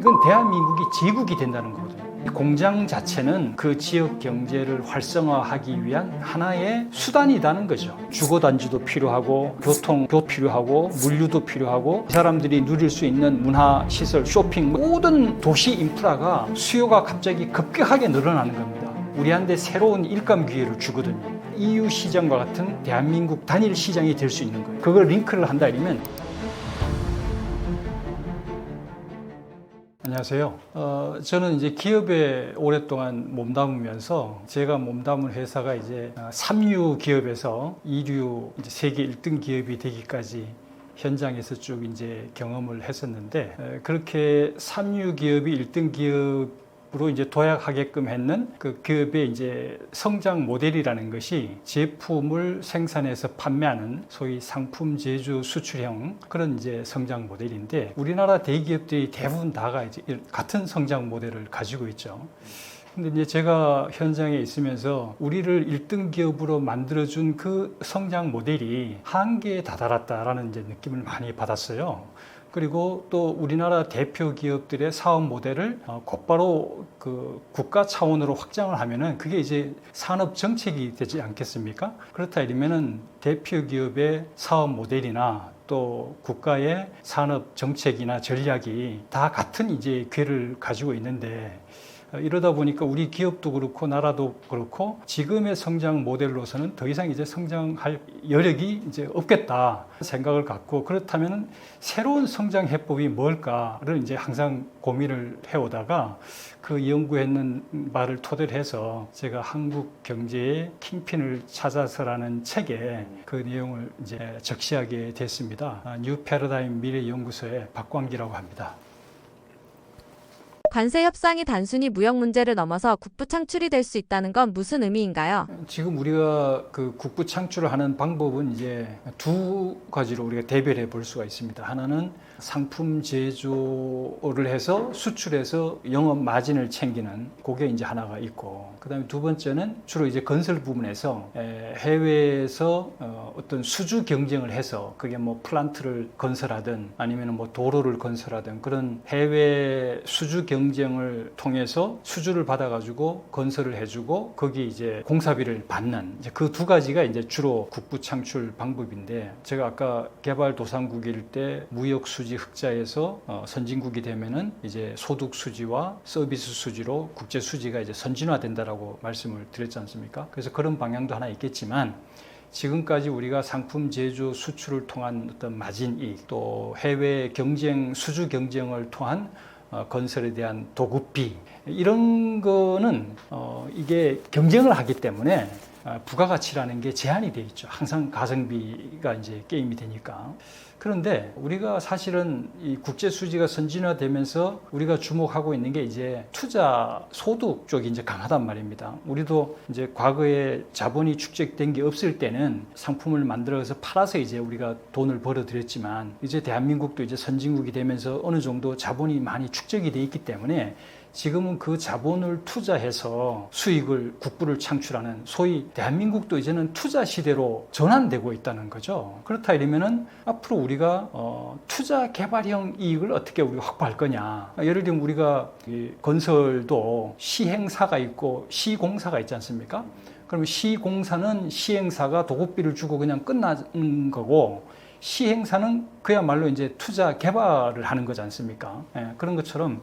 이건 대한민국이 제국이 된다는 거거든요. 공장 자체는 그 지역 경제를 활성화하기 위한 하나의 수단이라는 거죠. 주거단지도 필요하고 교통도 필요하고 물류도 필요하고 이 사람들이 누릴 수 있는 문화시설, 쇼핑 모든 도시 인프라가 수요가 갑자기 급격하게 늘어나는 겁니다. 우리한테 새로운 일감 기회를 주거든요. EU 시장과 같은 대한민국 단일 시장이 될 수 있는 거예요. 그걸 링크를 한다 이러면 안녕하세요. 저는 이제 기업에 오랫동안 몸담으면서 제가 몸담은 회사가 이제 3류 기업에서 2류 이제 세계 1등 기업이 되기까지 현장에서 쭉 이제 경험을 했었는데 그렇게 3류 기업이 1등 기업으로 이제 도약하게끔 했는 그 기업의 이제 성장 모델이라는 것이 제품을 생산해서 판매하는 소위 상품 제조 수출형 그런 이제 성장 모델인데 우리나라 대기업들이 대부분 다가 이제 같은 성장 모델을 가지고 있죠. 근데 이제 제가 현장에 있으면서 우리를 1등 기업으로 만들어준 그 성장 모델이 한계에 다다랐다라는 이제 느낌을 많이 받았어요. 그리고 또 우리나라 대표 기업들의 사업 모델을 곧바로 그 국가 차원으로 확장을 하면은 그게 이제 산업 정책이 되지 않겠습니까? 그렇다 이러면은 대표 기업의 사업 모델이나 또 국가의 산업 정책이나 전략이 다 같은 이제 궤를 가지고 있는데 이러다 보니까 우리 기업도 그렇고 나라도 그렇고 지금의 성장 모델로서는 더 이상 이제 성장할 여력이 이제 없겠다 생각을 갖고 그렇다면 새로운 성장 해법이 뭘까를 이제 항상 고민을 해오다가 그 연구했는 바를 토대로 해서 제가 한국 경제의 킹핀을 찾아서라는 책에 그 내용을 이제 적시하게 됐습니다. 뉴 패러다임 미래연구소의 박광기라고 합니다. 관세 협상이 단순히 무역 문제를 넘어서 국부 창출이 될 수 있다는 건 무슨 의미인가요? 지금 우리가 그 국부 창출을 하는 방법은 이제 두 가지로 우리가 대별해 볼 수가 있습니다. 하나는 상품 제조를 해서 수출해서 영업 마진을 챙기는 그게 이제 하나가 있고, 그다음에 두 번째는 주로 이제 건설 부분에서 해외에서 어떤 수주 경쟁을 해서 그게 뭐 플란트를 건설하든 아니면 뭐 도로를 건설하든 그런 해외 수주 경쟁을 통해서 수주를 받아가지고 건설을 해주고 거기 이제 공사비를 받는 이제 그 두 가지가 이제 주로 국부 창출 방법인데, 제가 아까 개발도상국일 때 무역 수지 흑자에서 선진국이 되면은 이제 소득 수지와 서비스 수지로 국제 수지가 이제 선진화된다라고 말씀을 드렸지 않습니까? 그래서 그런 방향도 하나 있겠지만 지금까지 우리가 상품 제조 수출을 통한 어떤 마진 이익 또 해외 경쟁 수주 경쟁을 통한 건설에 대한 도급비 이런 거는 이게 경쟁을 하기 때문에 부가가치라는 게 제한이 돼 있죠. 항상 가성비가 이제 게임이 되니까. 그런데 우리가 사실은 이 국제 수지가 선진화되면서 우리가 주목하고 있는 게 이제 투자 소득 쪽이 이제 강하단 말입니다. 우리도 이제 과거에 자본이 축적된 게 없을 때는 상품을 만들어서 팔아서 이제 우리가 돈을 벌어들였지만 이제 대한민국도 이제 선진국이 되면서 어느 정도 자본이 많이 축적이 돼 있기 때문에 지금은 그 자본을 투자해서 수익을 국부를 창출하는 소위 대한민국도 이제는 투자 시대로 전환되고 있다는 거죠. 그렇다 이러면은 앞으로 우리가 투자 개발형 이익을 어떻게 우리가 확보할 거냐. 예를 들면 우리가 건설도 시행사가 있고 시공사가 있지 않습니까? 그러면 시공사는 시행사가 도급비를 주고 그냥 끝나는 거고 시행사는 그야말로 이제 투자 개발을 하는 거지 않습니까? 그런 것처럼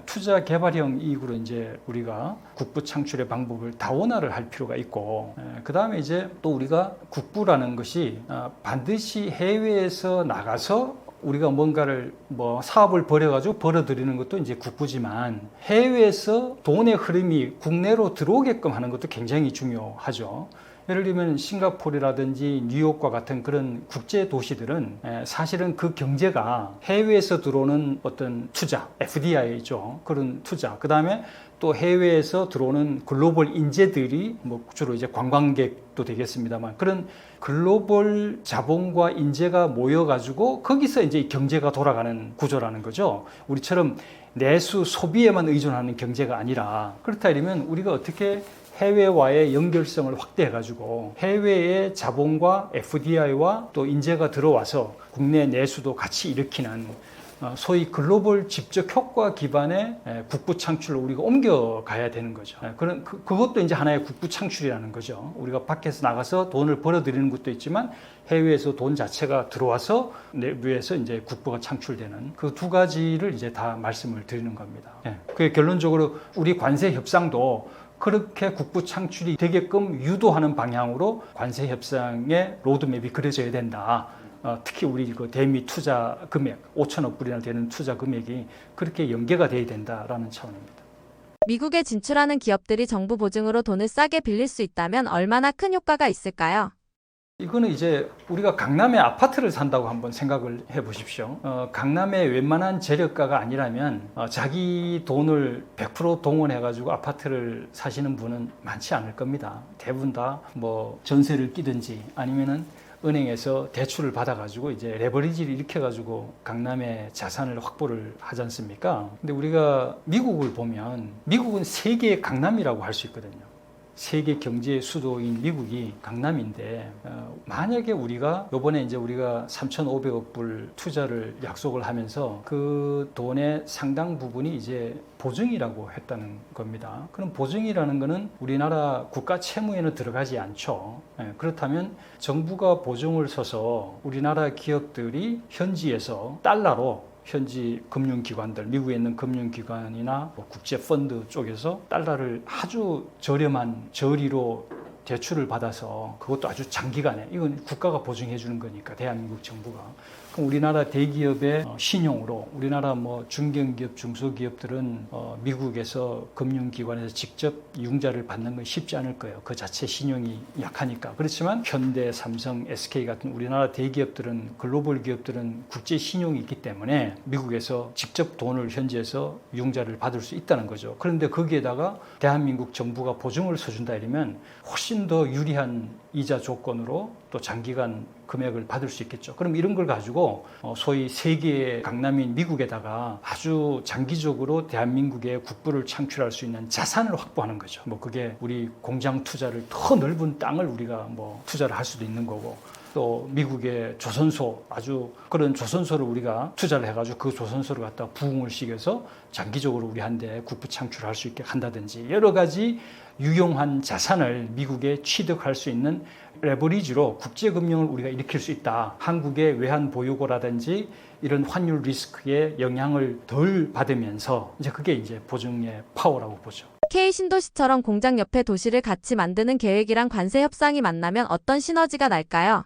투자 개발형 이익으로 이제 우리가 국부 창출의 방법을 다원화를 할 필요가 있고, 그 다음에 이제 또 우리가 국부라는 것이 반드시 해외에서 나가서 우리가 뭔가를 뭐 사업을 벌여가지고 벌어들이는 것도 이제 국부지만 해외에서 돈의 흐름이 국내로 들어오게끔 하는 것도 굉장히 중요하죠. 예를 들면 싱가포르라든지 뉴욕과 같은 그런 국제 도시들은 사실은 그 경제가 해외에서 들어오는 어떤 투자, FDI죠. 그런 투자. 그 다음에 또 해외에서 들어오는 글로벌 인재들이 뭐 주로 이제 관광객도 되겠습니다만 그런 글로벌 자본과 인재가 모여가지고 거기서 이제 경제가 돌아가는 구조라는 거죠. 우리처럼 내수 소비에만 의존하는 경제가 아니라, 그렇다 이러면 우리가 어떻게 해외와의 연결성을 확대해가지고 해외의 자본과 FDI와 또 인재가 들어와서 국내 내수도 같이 일으키는 소위 글로벌 집적 효과 기반의 국부 창출로 우리가 옮겨가야 되는 거죠. 그것도 이제 하나의 국부 창출이라는 거죠. 우리가 밖에서 나가서 돈을 벌어들이는 것도 있지만 해외에서 돈 자체가 들어와서 내부에서 이제 국부가 창출되는 그 두 가지를 이제 다 말씀을 드리는 겁니다. 그 결론적으로 우리 관세 협상도 그렇게 국부 창출이 되게끔 유도하는 방향으로 관세 협상의 로드맵이 그려져야 된다. 특히 우리 그 대미 투자 금액 5천억 불이나 되는 투자 금액이 그렇게 연계가 돼야 된다라는 차원입니다. 미국에 진출하는 기업들이 정부 보증으로 돈을 싸게 빌릴 수 있다면 얼마나 큰 효과가 있을까요? 이거는 이제 우리가 강남에 아파트를 산다고 한번 생각을 해 보십시오. 강남의 웬만한 재력가가 아니라면 자기 돈을 100% 동원해 가지고 아파트를 사시는 분은 많지 않을 겁니다. 대부분 다 뭐 전세를 끼든지 아니면은 은행에서 대출을 받아가지고 이제 레버리지를 일으켜가지고 강남의 자산을 확보를 하지 않습니까? 근데 우리가 미국을 보면 미국은 세계의 강남이라고 할 수 있거든요. 세계 경제의 수도인 미국이 강남인데 만약에 우리가 이번에 이제 우리가 3,500억 불 투자를 약속을 하면서 그 돈의 상당 부분이 이제 보증이라고 했다는 겁니다. 그럼 보증이라는 거는 우리나라 국가 채무에는 들어가지 않죠. 그렇다면 정부가 보증을 서서 우리나라 기업들이 현지에서 달러로 현지 금융기관들, 미국에 있는 금융기관이나 뭐 국제펀드 쪽에서 달러를 아주 저렴한 저리로 대출을 받아서 그것도 아주 장기간에 이건 국가가 보증해 주는 거니까 대한민국 정부가 그럼 우리나라 대기업의 신용으로 우리나라 뭐 중견기업, 중소기업들은 미국에서 금융기관에서 직접 융자를 받는 건 쉽지 않을 거예요. 그 자체 신용이 약하니까. 그렇지만 현대, 삼성, SK 같은 우리나라 대기업들은 글로벌 기업들은 국제 신용이 있기 때문에 미국에서 직접 돈을 현지에서 융자를 받을 수 있다는 거죠. 그런데 거기에다가 대한민국 정부가 보증을 서준다 이러면 훨씬 더 유리한 이자 조건으로 또 장기간 금액을 받을 수 있겠죠. 그럼 이런 걸 가지고 소위 세계의 강남인 미국에다가 아주 장기적으로 대한민국의 국부를 창출할 수 있는 자산을 확보하는 거죠. 뭐 그게 우리 공장 투자를 더 넓은 땅을 우리가 뭐 투자를 할 수도 있는 거고 또 미국의 조선소 아주 그런 조선소를 우리가 투자를 해가지고 그 조선소를 갖다 부흥을 시켜서 장기적으로 우리한테 국부 창출할 수 있게 한다든지 여러 가지 유용한 자산을 미국에 취득할 수 있는 레버리지로 국제금융을 우리가 일으킬 수 있다. 한국의 외환 보유고라든지 이런 환율 리스크의 영향을 덜 받으면서 이제 그게 이제 보증의 파워라고 보죠. K 신도시처럼 공장 옆에 도시를 같이 만드는 계획이랑 관세 협상이 만나면 어떤 시너지가 날까요?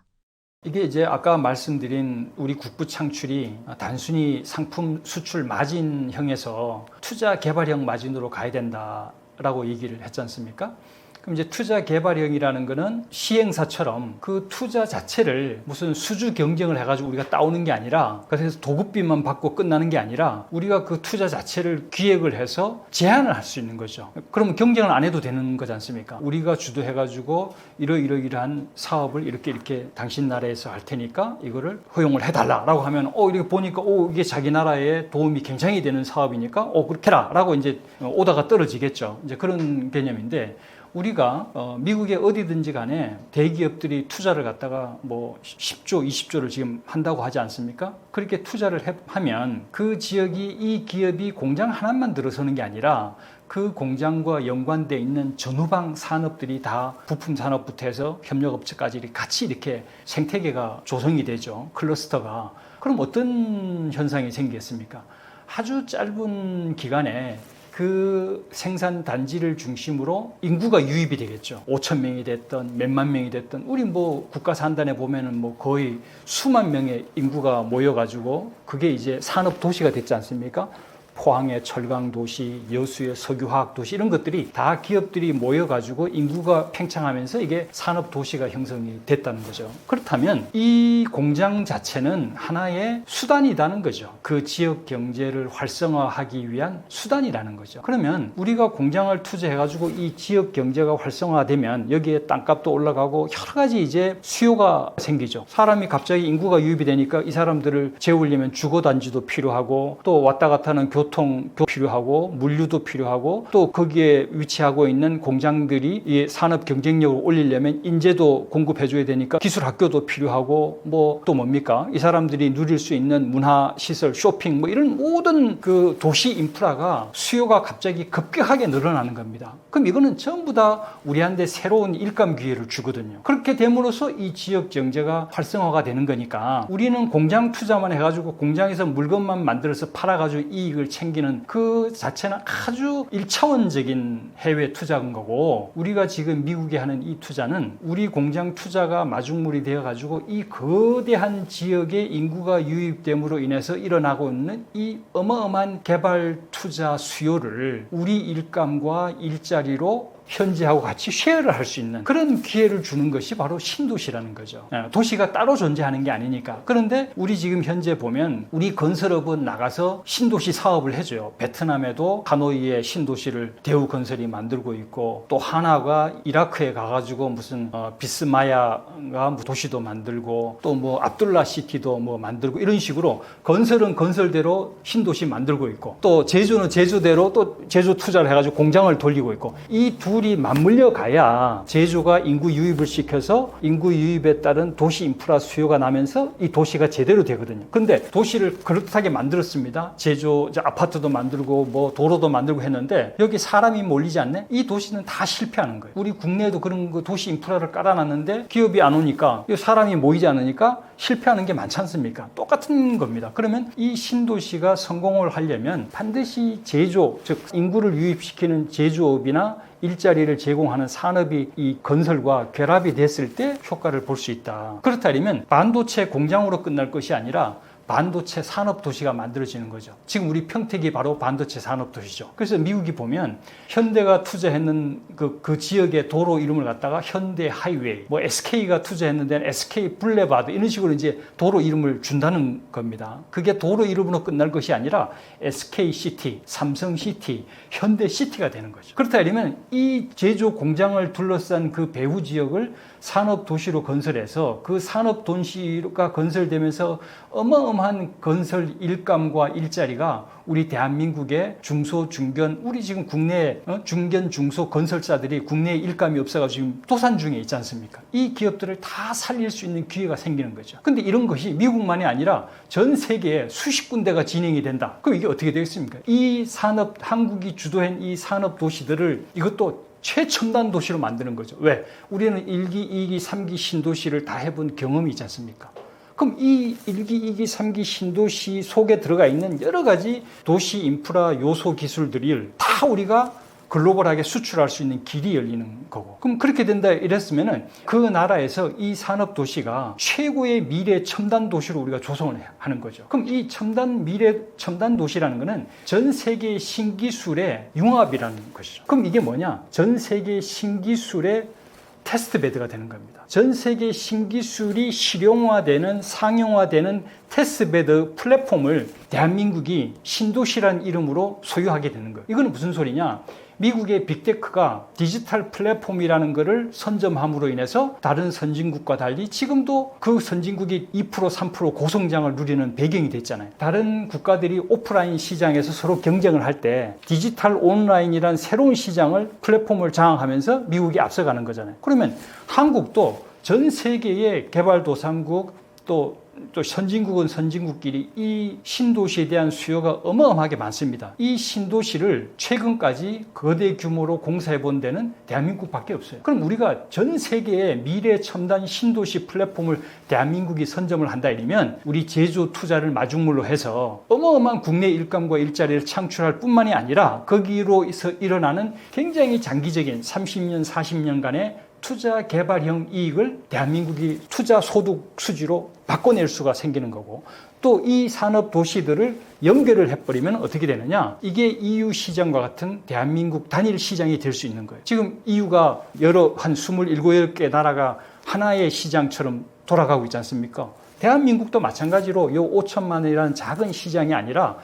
이게 이제 아까 말씀드린 우리 국부 창출이 단순히 상품 수출 마진형에서 투자 개발형 마진으로 가야 된다라고 얘기를 했지 않습니까? 그럼 이제 투자 개발형이라는 거는 시행사처럼 그 투자 자체를 무슨 수주 경쟁을 해가지고 우리가 따오는 게 아니라 그래서 도급비만 받고 끝나는 게 아니라 우리가 그 투자 자체를 기획을 해서 제한을 할 수 있는 거죠. 그러면 경쟁을 안 해도 되는 거지 않습니까? 우리가 주도해가지고 이러이러한 사업을 이렇게 당신 나라에서 할 테니까 이거를 허용을 해달라라고 하면 이렇게 보니까 이게 자기 나라에 도움이 굉장히 되는 사업이니까 그렇게 해라라고 이제 오다가 떨어지겠죠. 이제 그런 개념인데. 우리가 미국에 어디든지 간에 대기업들이 투자를 갖다가 뭐 10조, 20조를 지금 한다고 하지 않습니까? 그렇게 투자를 하면 그 지역이 이 기업이 공장 하나만 들어서는 게 아니라 그 공장과 연관되어 있는 전후방 산업들이 다 부품 산업부터 해서 협력업체까지 같이 이렇게 생태계가 조성이 되죠. 클러스터가. 그럼 어떤 현상이 생기겠습니까? 아주 짧은 기간에 그 생산 단지를 중심으로 인구가 유입이 되겠죠. 5천 명이 됐든 몇만 명이 됐든 우리 뭐 국가 산단에 보면은 뭐 거의 수만 명의 인구가 모여가지고 그게 이제 산업 도시가 됐지 않습니까? 포항의 철강 도시, 여수의 석유화학 도시 이런 것들이 다 기업들이 모여가지고 인구가 팽창하면서 이게 산업 도시가 형성이 됐다는 거죠. 그렇다면 이 공장 자체는 하나의 수단이라는 거죠. 그 지역 경제를 활성화하기 위한 수단이라는 거죠. 그러면 우리가 공장을 투자해가지고 이 지역 경제가 활성화되면 여기에 땅값도 올라가고 여러 가지 이제 수요가 생기죠. 사람이 갑자기 인구가 유입이 되니까 이 사람들을 재우려면 주거단지도 필요하고 또 왔다 갔다 하는 교통도 필요하고 물류도 필요하고 또 거기에 위치하고 있는 공장들이 이 산업 경쟁력을 올리려면 인재도 공급해줘야 되니까 기술 학교도 필요하고 뭐 또 뭡니까? 이 사람들이 누릴 수 있는 문화 시설, 쇼핑 뭐 이런 모든 그 도시 인프라가 수요가 갑자기 급격하게 늘어나는 겁니다. 그럼 이거는 전부 다 우리한테 새로운 일감 기회를 주거든요. 그렇게 됨으로써 이 지역 경제가 활성화가 되는 거니까 우리는 공장 투자만 해가지고 공장에서 물건만 만들어서 팔아가지고 이익을 챙기는 그 자체는 아주 1차원적인 해외 투자인 거고, 우리가 지금 미국에 하는 이 투자는 우리 공장 투자가 마중물이 되어가지고 이 거대한 지역의 인구가 유입됨으로 인해서 일어나고 있는 이 어마어마한 개발 투자 수요를 우리 일감과 일자리로 현지하고 같이 쉐어를 할 수 있는 그런 기회를 주는 것이 바로 신도시라는 거죠. 도시가 따로 존재하는 게 아니니까. 그런데 우리 지금 현재 보면 우리 건설업은 나가서 신도시 사업을 해줘요. 베트남에도 하노이에 신도시를 대우건설이 만들고 있고, 또 하나가 이라크에 가가지고 무슨 비스마야가 도시도 만들고, 또 뭐 압둘라 시티도 뭐 만들고, 이런 식으로 건설은 건설대로 신도시 만들고 있고, 또 제주는 제주대로 또 제주 투자를 해가지고 공장을 돌리고 있고, 이 둘이 맞물려 가야 제주가 인구 유입을 시켜서 인구 유입에 따른 도시 인프라 수요가 나면서 이 도시가 제대로 되거든요. 근데 도시를 그럴듯하게 만들었습니다. 제주 아파트도 만들고 뭐 도로도 만들고 했는데 여기 사람이 몰리지 않네? 이 도시는 다 실패하는 거예요. 우리 국내에도 그런 그 도시 인프라를 깔아놨는데 기업이 안 오니까, 사람이 모이지 않으니까 실패하는 게 많지 않습니까? 똑같은 겁니다. 그러면 이 신도시가 성공을 하려면 반드시 제조, 즉 인구를 유입시키는 제조업이나 일자리를 제공하는 산업이 이 건설과 결합이 됐을 때 효과를 볼 수 있다. 그렇다면 반도체 공장으로 끝날 것이 아니라 반도체 산업 도시가 만들어지는 거죠. 지금 우리 평택이 바로 반도체 산업 도시죠. 그래서 미국이 보면 현대가 투자했는 그 지역의 도로 이름을 갖다가 현대 하이웨이, 뭐 SK가 투자했는 데는 SK 블레바드, 이런 식으로 이제 도로 이름을 준다는 겁니다. 그게 도로 이름으로 끝날 것이 아니라 SK 시티, 삼성 시티, 현대 시티가 되는 거죠. 그렇다면 이 제조 공장을 둘러싼 그 배후 지역을 산업 도시로 건설해서 그 산업 도시가 건설되면서 어마어마한 건설 일감과 일자리가 우리 대한민국의 중소, 중견, 우리 지금 국내 중견, 중소 건설사들이 국내에 일감이 없어가지고 지금 도산 중에 있지 않습니까? 이 기업들을 다 살릴 수 있는 기회가 생기는 거죠. 근데 이런 것이 미국만이 아니라 전 세계에 수십 군데가 진행이 된다. 그럼 이게 어떻게 되겠습니까? 이 산업, 한국이 주도한 이 산업 도시들을 이것도 최첨단 도시로 만드는 거죠. 왜? 우리는 1기, 2기, 3기 신도시를 다 해본 경험이 있지 않습니까? 그럼 이 1기, 2기, 3기 신도시 속에 들어가 있는 여러 가지 도시 인프라 요소 기술들을 다 우리가 글로벌하게 수출할 수 있는 길이 열리는 거고, 그럼 그렇게 된다 이랬으면은 그 나라에서 이 산업 도시가 최고의 미래 첨단 도시로 우리가 조성을 하는 거죠. 그럼 이 미래 첨단 도시라는 거는 전 세계 신기술의 융합이라는 것이죠. 그럼 이게 뭐냐? 전 세계 신기술의 테스트 베드가 되는 겁니다. 전 세계 신기술이 실용화되는, 상용화되는 테스트 베드 플랫폼을 대한민국이 신도시라는 이름으로 소유하게 되는 거예요. 이거는 무슨 소리냐? 미국의 빅테크가 디지털 플랫폼이라는 것을 선점함으로 인해서 다른 선진국과 달리 지금도 그 선진국이 2%, 3% 고성장을 누리는 배경이 됐잖아요. 다른 국가들이 오프라인 시장에서 서로 경쟁을 할 때 디지털 온라인이라는 새로운 시장을, 플랫폼을 장악하면서 미국이 앞서가는 거잖아요. 그러면 한국도 전 세계의 개발도상국, 또 선진국은 선진국끼리 이 신도시에 대한 수요가 어마어마하게 많습니다. 이 신도시를 최근까지 거대 규모로 공사해 본 데는 대한민국밖에 없어요. 그럼 우리가 전 세계의 미래 첨단 신도시 플랫폼을 대한민국이 선점을 한다 이러면 우리 제조 투자를 마중물로 해서 어마어마한 국내 일감과 일자리를 창출할 뿐만이 아니라 거기로서 일어나는 굉장히 장기적인 30년, 40년간의 투자 개발형 이익을 대한민국이 투자 소득 수지로 바꿔낼 수가 생기는 거고, 또 이 산업 도시들을 연결을 해버리면 어떻게 되느냐? 이게 EU 시장과 같은 대한민국 단일 시장이 될 수 있는 거예요. 지금 EU가 한 27, 8개 나라가 하나의 시장처럼 돌아가고 있지 않습니까? 대한민국도 마찬가지로 요 5천만 원이라는 작은 시장이 아니라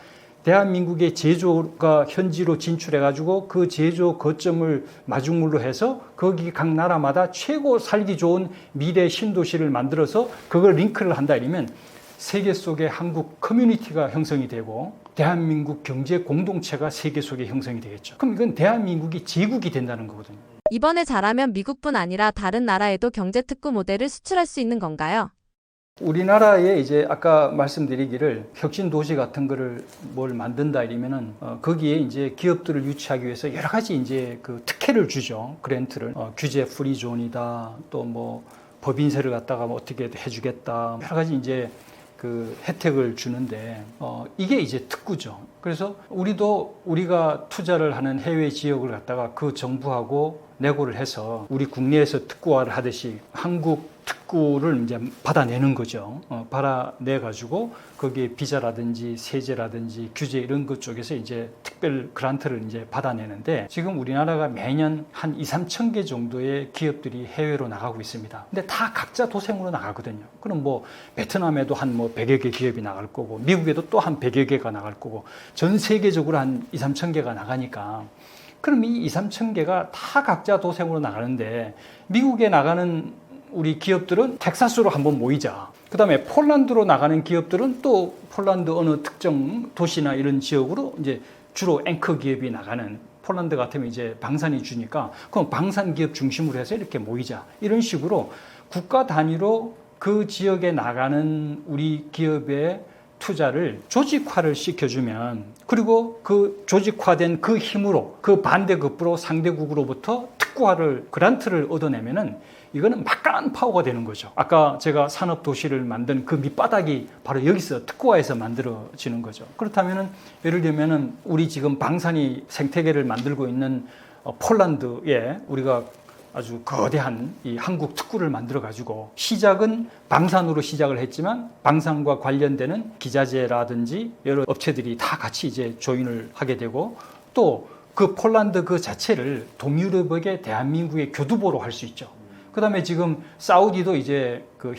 대한민국의 제조가 현지로 진출해가지고 그 제조 거점을 마중물로 해서 거기 각 나라마다 최고 살기 좋은 미래 신도시를 만들어서 그걸 링크를 한다 이러면 세계 속에 한국 커뮤니티가 형성이 되고, 대한민국 경제 공동체가 세계 속에 형성이 되겠죠. 그럼 이건 대한민국이 제국이 된다는 거거든요. 이번에 잘하면 미국뿐 아니라 다른 나라에도 경제특구 모델을 수출할 수 있는 건가요? 우리나라에 이제 아까 말씀드리기를 혁신 도시 같은 거를 뭘 만든다 이러면은 거기에 이제 기업들을 유치하기 위해서 여러 가지 이제 그 특혜를 주죠. 그랜트를 규제 프리존이다, 또 뭐 법인세를 갖다가 뭐 어떻게 해주겠다, 여러 가지 이제 그 혜택을 주는데 이게 이제 특구죠. 그래서 우리가 투자를 하는 해외 지역을 갖다가 그 정부하고 내고를 해서 우리 국내에서 특구화를 하듯이 한국 특구를 이제 받아내는 거죠. 받아내 가지고 거기에 비자라든지 세제라든지 규제 이런 것 쪽에서 이제 특별 그란트를 이제 받아내는데 지금 우리나라가 매년 한 2-3천 개 정도의 기업들이 해외로 나가고 있습니다. 근데 다 각자 도생으로 나가거든요. 그럼 뭐 베트남에도 한 뭐 100여 개 기업이 나갈 거고 미국에도 또 한 100여 개가 나갈 거고 전 세계적으로 한 2-3천 개가 나가니까 그럼 이 2-3천 개가 다 각자 도생으로 나가는데 미국에 나가는 우리 기업들은 텍사스로 한번 모이자. 그 다음에 폴란드로 나가는 기업들은 또 폴란드 어느 특정 도시나 이런 지역으로 이제 주로 앵커 기업이 나가는 폴란드 같으면 이제 방산이 주니까 그럼 방산 기업 중심으로 해서 이렇게 모이자. 이런 식으로 국가 단위로 그 지역에 나가는 우리 기업의 투자를 조직화를 시켜주면 그리고 그 조직화된 그 힘으로 그 반대급부로 상대국으로부터 특구화를 그란트를 얻어내면은 이거는 막강한 파워가 되는 거죠. 아까 제가 산업도시를 만든 그 밑바닥이 바로 여기서 특구화에서 만들어지는 거죠. 그렇다면은 예를 들면은 우리 지금 방산이 생태계를 만들고 있는 폴란드에 우리가 아주 거대한 이 한국 특구를 만들어 가지고 시작은 방산으로 시작을 했지만 방산과 관련되는 기자재라든지 여러 업체들이 다 같이 이제 조인을 하게 되고 또 그 폴란드 그 자체를 동유럽에게 대한민국의 교두보로 할 수 있죠. 그 다음에 지금 사우디도 이제 그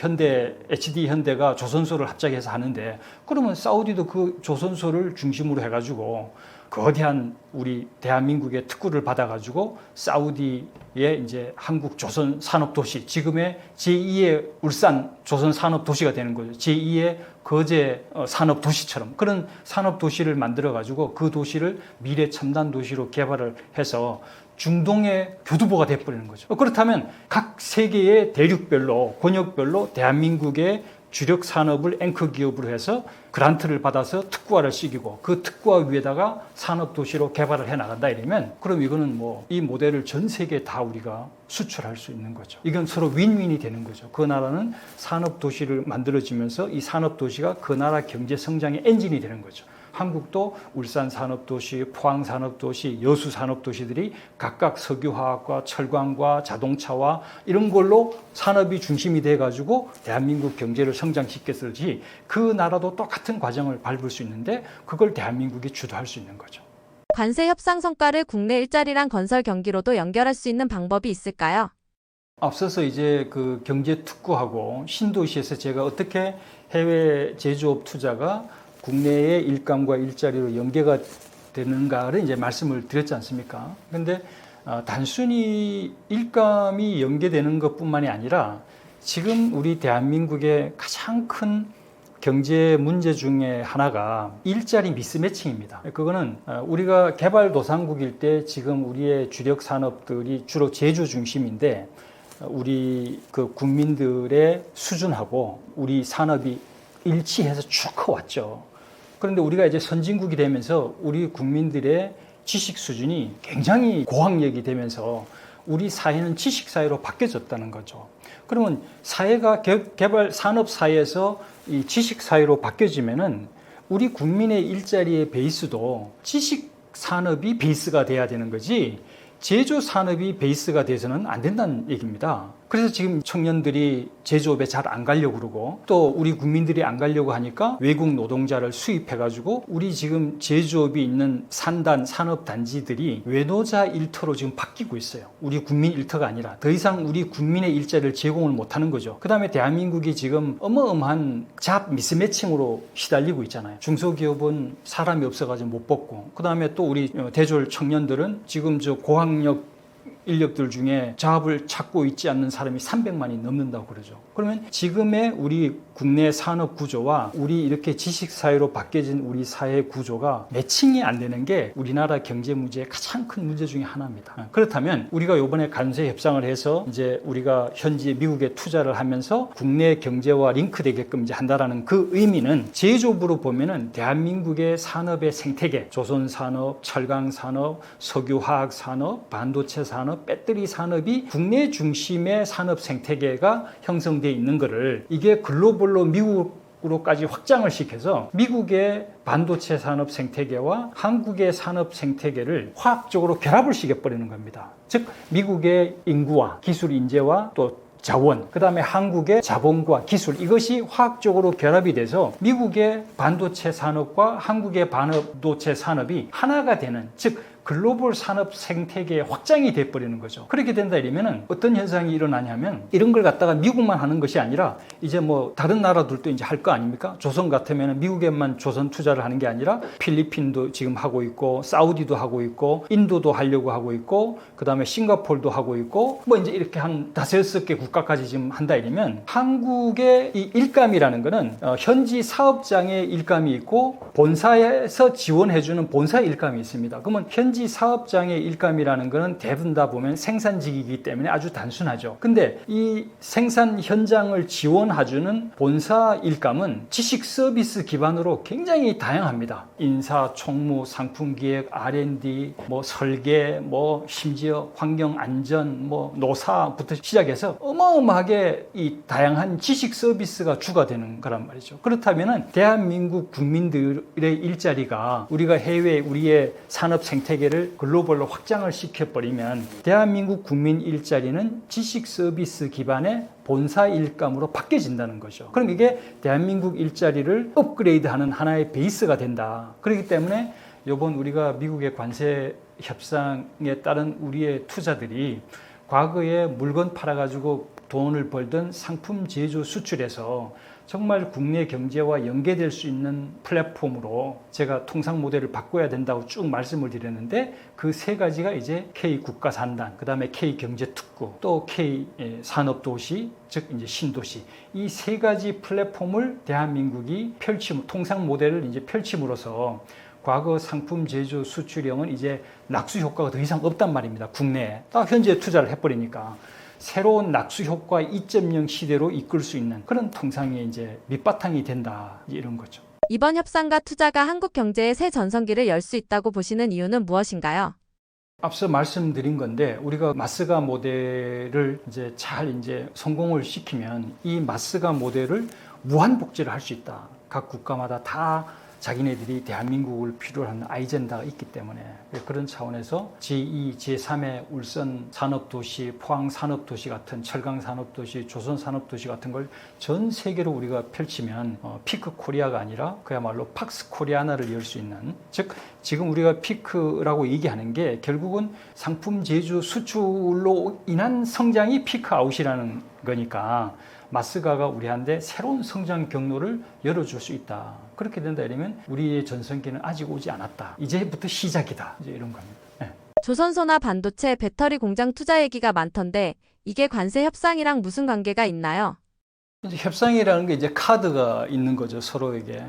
HD 현대가 조선소를 합작해서 하는데 그러면 사우디도 그 조선소를 중심으로 해가지고 거대한 우리 대한민국의 특구를 받아가지고 사우디의 이제 한국 조선 산업도시 지금의 제2의 울산 조선 산업도시가 되는 거죠. 제2의 거제 산업도시처럼 그런 산업도시를 만들어가지고 그 도시를 미래 첨단 도시로 개발을 해서 중동의 교두보가 돼버리는 거죠. 그렇다면 각 세계의 대륙별로 권역별로 대한민국의 주력 산업을 앵커 기업으로 해서 그란트를 받아서 특구화를 시키고 그 특구화 위에다가 산업도시로 개발을 해 나간다 이러면 그럼 이거는 뭐 이 모델을 전 세계에 다 우리가 수출할 수 있는 거죠. 이건 서로 윈윈이 되는 거죠. 그 나라는 산업도시를 만들어지면서 이 산업도시가 그 나라 경제 성장의 엔진이 되는 거죠. 한국도 울산 산업도시, 포항 산업도시, 여수 산업도시들이 각각 석유화학과 철강과 자동차와 이런 걸로 산업이 중심이 돼가지고 대한민국 경제를 성장시켰을지 그 나라도 똑같은 과정을 밟을 수 있는데 그걸 대한민국이 주도할 수 있는 거죠. 관세 협상 성과를 국내 일자리랑 건설 경기로도 연결할 수 있는 방법이 있을까요? 앞서서 이제 그 경제 특구하고 신도시에서 제가 어떻게 해외 제조업 투자가 국내의 일감과 일자리로 연계가 되는가를 이제 말씀을 드렸지 않습니까? 근데 단순히 일감이 연계되는 것뿐만이 아니라 지금 우리 대한민국의 가장 큰 경제 문제 중에 하나가 일자리 미스매칭입니다. 그거는 우리가 개발도상국일 때 지금 우리의 주력 산업들이 주로 제조 중심인데 우리 그 국민들의 수준하고 우리 산업이 일치해서 쭉 커왔죠. 그런데 우리가 이제 선진국이 되면서 우리 국민들의 지식 수준이 굉장히 고학력이 되면서 우리 사회는 지식 사회로 바뀌어졌다는 거죠. 그러면 사회가 개발 산업 사회에서 이 지식 사회로 바뀌어지면은 우리 국민의 일자리의 베이스도 지식 산업이 베이스가 돼야 되는 거지 제조 산업이 베이스가 돼서는 안 된다는 얘기입니다. 그래서 지금 청년들이 제조업에 잘 안 가려고 그러고 또 우리 국민들이 안 가려고 하니까 외국 노동자를 수입해가지고 우리 지금 제조업이 있는 산단, 산업단지들이 외노자 일터로 지금 바뀌고 있어요. 우리 국민 일터가 아니라 더 이상 우리 국민의 일자리를 제공을 못하는 거죠. 그 다음에 대한민국이 지금 어마어마한 잡 미스매칭으로 시달리고 있잖아요. 중소기업은 사람이 없어가지고 못 뽑고 그 다음에 또 우리 대졸 청년들은 지금 저 고학력 인력들 중에 잡을 찾고 있지 않는 사람이 300만이 넘는다고 그러죠. 그러면 지금의 우리 국내 산업 구조와 우리 이렇게 지식 사회로 바뀌어진 우리 사회 구조가 매칭이 안 되는 게 우리나라 경제 문제의 가장 큰 문제 중에 하나입니다. 그렇다면 우리가 이번에 관세 협상을 해서 이제 우리가 현지 미국에 투자를 하면서 국내 경제와 링크되게끔 이제 한다라는 그 의미는 제조업으로 보면은 대한민국의 산업의 생태계, 조선 산업, 철강 산업, 석유화학 산업, 반도체 산업, 배터리 산업이 국내 중심의 산업 생태계가 형성되어 있는 것을 이게 글로벌로 미국으로까지 확장을 시켜서 미국의 반도체 산업 생태계와 한국의 산업 생태계를 화학적으로 결합을 시켜버리는 겁니다. 즉 미국의 인구와 기술 인재와 또 자원, 그 다음에 한국의 자본과 기술, 이것이 화학적으로 결합이 돼서 미국의 반도체 산업과 한국의 반도체 산업이 하나가 되는, 즉 글로벌 산업 생태계의 확장이 돼버리는 거죠. 그렇게 된다 이러면은 어떤 현상이 일어나냐면 이런 걸 갖다가 미국만 하는 것이 아니라 이제 뭐 다른 나라들도 이제 할 거 아닙니까? 조선 같으면 미국에만 조선 투자를 하는 게 아니라 필리핀도 지금 하고 있고 사우디도 하고 있고 인도도 하려고 하고 있고 그 다음에 싱가포르도 하고 있고 뭐 이제 이렇게 한 5-6개 국가까지 지금 한다 이러면 한국의 이 일감이라는 거는 현지 사업장의 일감이 있고 본사에서 지원해주는 본사 일감이 있습니다. 그러면 현지 사업장의 일감이라는 것은 대부분 다 보면 생산직이기 때문에 아주 단순하죠. 근데 이 생산 현장을 지원해주는 본사 일감은 지식 서비스 기반으로 굉장히 다양합니다. 인사, 총무, 상품기획, R&D, 뭐 설계, 뭐 심지어 환경안전, 뭐 노사부터 시작해서 어마어마하게 이 다양한 지식 서비스가 주가 되는 거란 말이죠. 그렇다면은 대한민국 국민들의 일자리가 우리가 해외 우리의 산업 생태계를 글로벌로 확장을 시켜버리면 대한민국 국민 일자리는 지식 서비스 기반의 본사 일감으로 바뀌어진다는 거죠. 그럼 이게 대한민국 일자리를 업그레이드하는 하나의 베이스가 된다. 그렇기 때문에 이번 우리가 미국의 관세 협상에 따른 우리의 투자들이 과거에 물건 팔아가지고 돈을 벌던 상품 제조 수출에서 정말 국내 경제와 연계될 수 있는 플랫폼으로 제가 통상 모델을 바꿔야 된다고 쭉 말씀을 드렸는데 그 3가지가 이제 K 국가산단, 그 다음에 K 경제특구, 또 K 산업도시, 즉 이제 신도시, 이 3가지 플랫폼을 대한민국이 통상 모델을 이제 펼침으로써 과거 상품 제조 수출형은 이제 낙수 효과가 더 이상 없단 말입니다. 국내에 딱 현재 투자를 해버리니까. 새로운 낙수 효과 2.0 시대로 이끌 수 있는 그런 통상의 이제 밑바탕이 된다, 이런 거죠. 이번 협상과 투자가 한국 경제의 새 전성기를 열 수 있다고 보시는 이유는 무엇인가요? 앞서 말씀드린 건데 우리가 마스가 모델을 이제 잘 이제 성공을 시키면 이 마스가 모델을 무한 복제를 할 수 있다. 각 국가마다 다 자기네들이 대한민국을 필요로 하는 아이젠다가 있기 때문에 그런 차원에서 제2, 제3의 울산 산업도시, 포항 산업도시 같은 철강 산업도시, 조선 산업도시 같은 걸 전 세계로 우리가 펼치면 피크 코리아가 아니라 그야말로 팍스 코리아나를 열 수 있는, 즉 지금 우리가 피크라고 얘기하는 게 결국은 상품 제조 수출로 인한 성장이 피크 아웃이라는 거니까 마스가가 우리한테 새로운 성장 경로를 열어줄 수 있다. 그렇게 된다 이러면 우리의 전성기는 아직 오지 않았다. 이제부터 시작이다. 이제 이런 겁니다. 네. 조선소나 반도체, 배터리 공장 투자 얘기가 많던데 이게 관세 협상이랑 무슨 관계가 있나요? 이제 협상이라는 게 이제 카드가 있는 거죠. 서로에게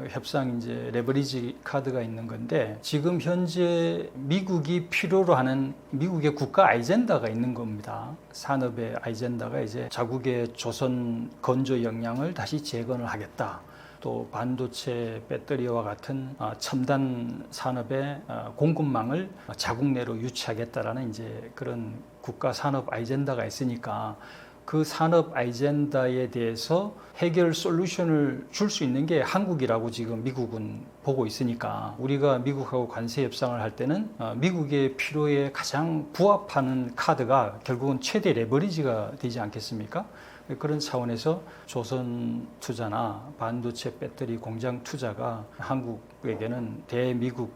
협상 이제 레버리지 카드가 있는 건데 지금 현재 미국이 필요로 하는 미국의 국가 아이젠다가 있는 겁니다. 산업의 아이젠다가 이제 자국의 조선 건조 역량을 다시 재건을 하겠다. 또 반도체, 배터리와 같은 첨단 산업의 공급망을 자국 내로 유치하겠다라는 이제 그런 국가 산업 아이젠다가 있으니까. 그 산업 아이젠다에 대해서 해결 솔루션을 줄 수 있는 게 한국이라고 지금 미국은 보고 있으니까 우리가 미국하고 관세 협상을 할 때는 미국의 필요에 가장 부합하는 카드가 결국은 최대 레버리지가 되지 않겠습니까? 그런 차원에서 조선 투자나 반도체 배터리 공장 투자가 한국에게는 대미국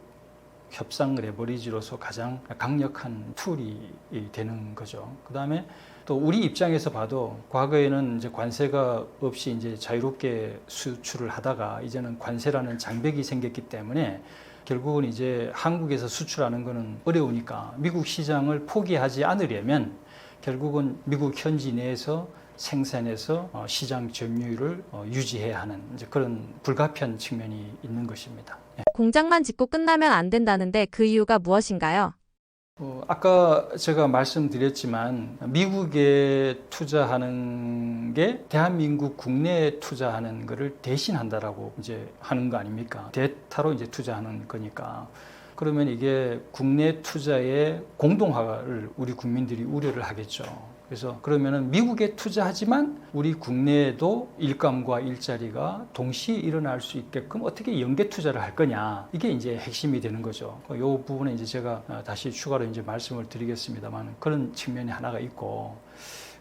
협상 레버리지로서 가장 강력한 툴이 되는 거죠. 그 다음에 또 우리 입장에서 봐도 과거에는 이제 관세가 없이 이제 자유롭게 수출을 하다가 이제는 관세라는 장벽이 생겼기 때문에 결국은 이제 한국에서 수출하는 거는 어려우니까 미국 시장을 포기하지 않으려면 결국은 미국 현지 내에서 생산해서 시장 점유율을 유지해야 하는 이제 그런 불가피한 측면이 있는 것입니다. 공장만 짓고 끝나면 안 된다는데 그 이유가 무엇인가요? 아까 제가 말씀드렸지만 미국에 투자하는 게 대한민국 국내에 투자하는 것을 대신한다라고 이제 하는 거 아닙니까? 대타로 이제 투자하는 거니까. 그러면 이게 국내 투자의 공동화를 우리 국민들이 우려를 하겠죠. 그래서 그러면은 미국에 투자하지만 우리 국내에도 일감과 일자리가 동시에 일어날 수 있게끔 어떻게 연계 투자를 할 거냐, 이게 이제 핵심이 되는 거죠. 이 부분에 이제 제가 다시 추가로 이제 말씀을 드리겠습니다만 그런 측면이 하나가 있고,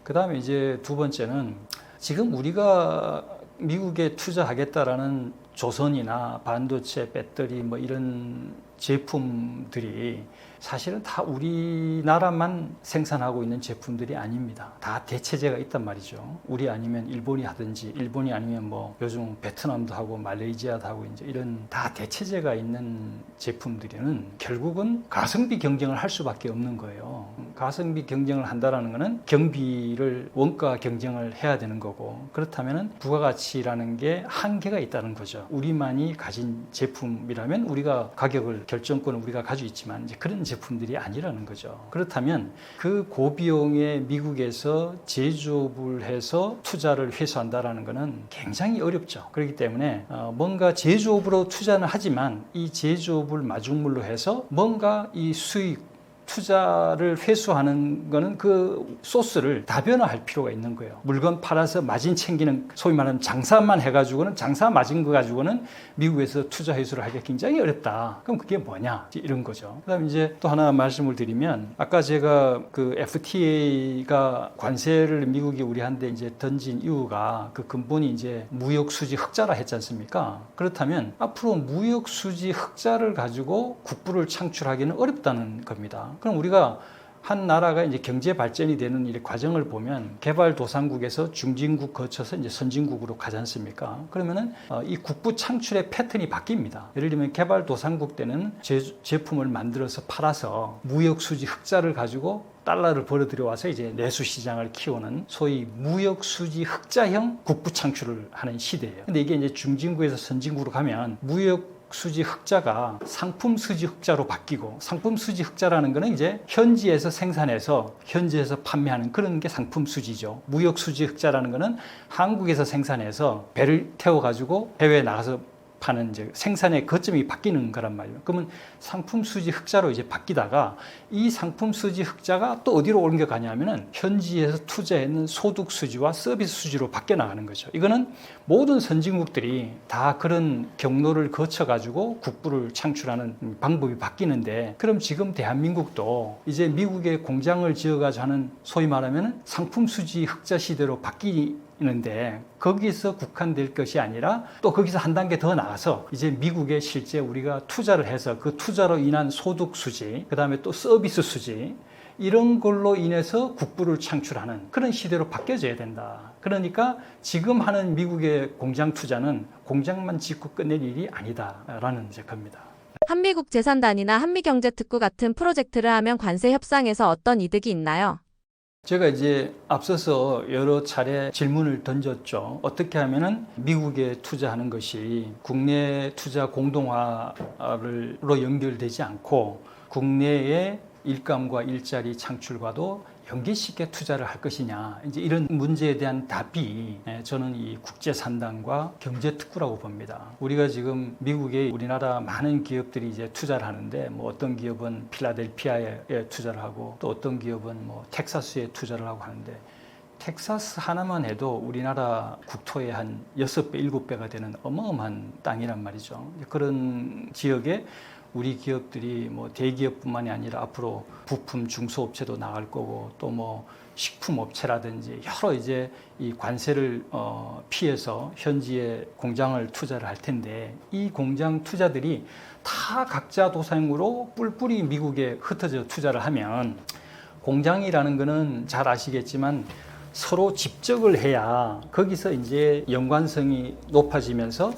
그 다음에 이제 두 번째는 지금 우리가 미국에 투자하겠다라는 조선이나 반도체, 배터리 뭐 이런 제품들이 사실은 다 우리나라만 생산하고 있는 제품들이 아닙니다. 다 대체재가 있단 말이죠. 우리 아니면 일본이 하든지, 일본이 아니면 뭐 요즘 베트남도 하고 말레이시아도 하고 이제 이런 다 대체재가 있는 제품들은 결국은 가성비 경쟁을 할 수밖에 없는 거예요. 가성비 경쟁을 한다라는 거는 경비를 원가 경쟁을 해야 되는 거고, 그렇다면은 부가가치라는 게 한계가 있다는 거죠. 우리만이 가진 제품이라면 우리가 가격을 결정권을 우리가 가지고 있지만 이제 그런 제품들이 아니라는 거죠. 그렇다면 그 고비용의 미국에서 제조업을 해서 투자를 회수한다라는 것은 굉장히 어렵죠. 그렇기 때문에 뭔가 제조업으로 투자는 하지만 이 제조업을 마중물로 해서 뭔가 이 수익 투자를 회수하는 거는 그 소스를 다변화할 필요가 있는 거예요. 물건 팔아서 마진 챙기는, 소위 말하는 장사만 해가지고는, 장사 마진 거 가지고는 미국에서 투자 회수를 하기가 굉장히 어렵다. 그럼 그게 뭐냐? 이런 거죠. 그다음 이제 또 하나 말씀을 드리면, 아까 제가 그 FTA가 관세를 미국이 우리한테 이제 던진 이유가 그 근본이 이제 무역 수지 흑자라 했지 않습니까? 그렇다면 앞으로 무역 수지 흑자를 가지고 국부를 창출하기는 어렵다는 겁니다. 그럼 우리가 한 나라가 이제 경제 발전이 되는 이 과정을 보면 개발도상국에서 중진국 거쳐서 이제 선진국으로 가지 않습니까? 그러면은 이 국부 창출의 패턴이 바뀝니다. 예를 들면 개발도상국 때는 제품을 만들어서 팔아서 무역 수지 흑자를 가지고 달러를 벌어 들여와서 이제 내수 시장을 키우는 소위 무역 수지 흑자형 국부 창출을 하는 시대예요. 근데 이게 이제 중진국에서 선진국으로 가면 무역 수지 흑자가 상품 수지 흑자로 바뀌고, 상품 수지 흑자라는 거는 이제 현지에서 생산해서 현지에서 판매하는 그런 게 상품 수지죠. 무역 수지 흑자라는 거는 한국에서 생산해서 배를 태워 가지고 해외에 나가서 파는 이제 생산의 거점이 바뀌는 거란 말이에요. 그러면 상품 수지 흑자로 이제 바뀌다가 이 상품 수지 흑자가 또 어디로 옮겨가냐면은 현지에서 투자했는 소득 수지와 서비스 수지로 바뀌어 나가는 거죠. 이거는 모든 선진국들이 다 그런 경로를 거쳐 가지고 국부를 창출하는 방법이 바뀌는데, 그럼 지금 대한민국도 이제 미국에 공장을 지어 가지고 하는 소위 말하면 상품 수지 흑자 시대로 있는데 거기서 국한될 것이 아니라 또 거기서 한 단계 더 나가서 이제 미국에 실제 우리가 투자를 해서 그 투자로 인한 소득 수지, 그 다음에 또 서비스 수지, 이런 걸로 인해서 국부를 창출하는 그런 시대로 바뀌어져야 된다. 그러니까 지금 하는 미국의 공장 투자는 공장만 짓고 끝낼 일이 아니다라는 이제 겁니다. 한미국제산단이나 한미경제특구 같은 프로젝트를 하면 관세 협상에서 어떤 이득이 있나요? 제가 이제 앞서서 여러 차례 질문을 던졌죠. 어떻게 하면은 미국에 투자하는 것이 국내 투자 공동화로 연결되지 않고 국내의 일감과 일자리 창출과도 연계시켜 투자를 할 것이냐, 이제 이런 문제에 대한 답이 저는 이 국제산단과 경제특구라고 봅니다. 우리가 지금 미국에 우리나라 많은 기업들이 이제 투자를 하는데, 뭐 어떤 기업은 필라델피아에 투자를 하고 또 어떤 기업은 뭐 텍사스에 투자를 하고 하는데, 텍사스 하나만 해도 우리나라 국토의 한 6배, 7배가 되는 어마어마한 땅이란 말이죠. 그런 지역에 우리 기업들이 뭐 대기업뿐만이 아니라 앞으로 부품 중소업체도 나갈 거고, 또 뭐 식품업체라든지 여러 이제 이 관세를 피해서 현지에 공장을 투자를 할 텐데, 이 공장 투자들이 다 각자 도상으로 뿔뿔이 미국에 흩어져 투자를 하면, 공장이라는 거는 잘 아시겠지만 서로 집적을 해야 거기서 이제 연관성이 높아지면서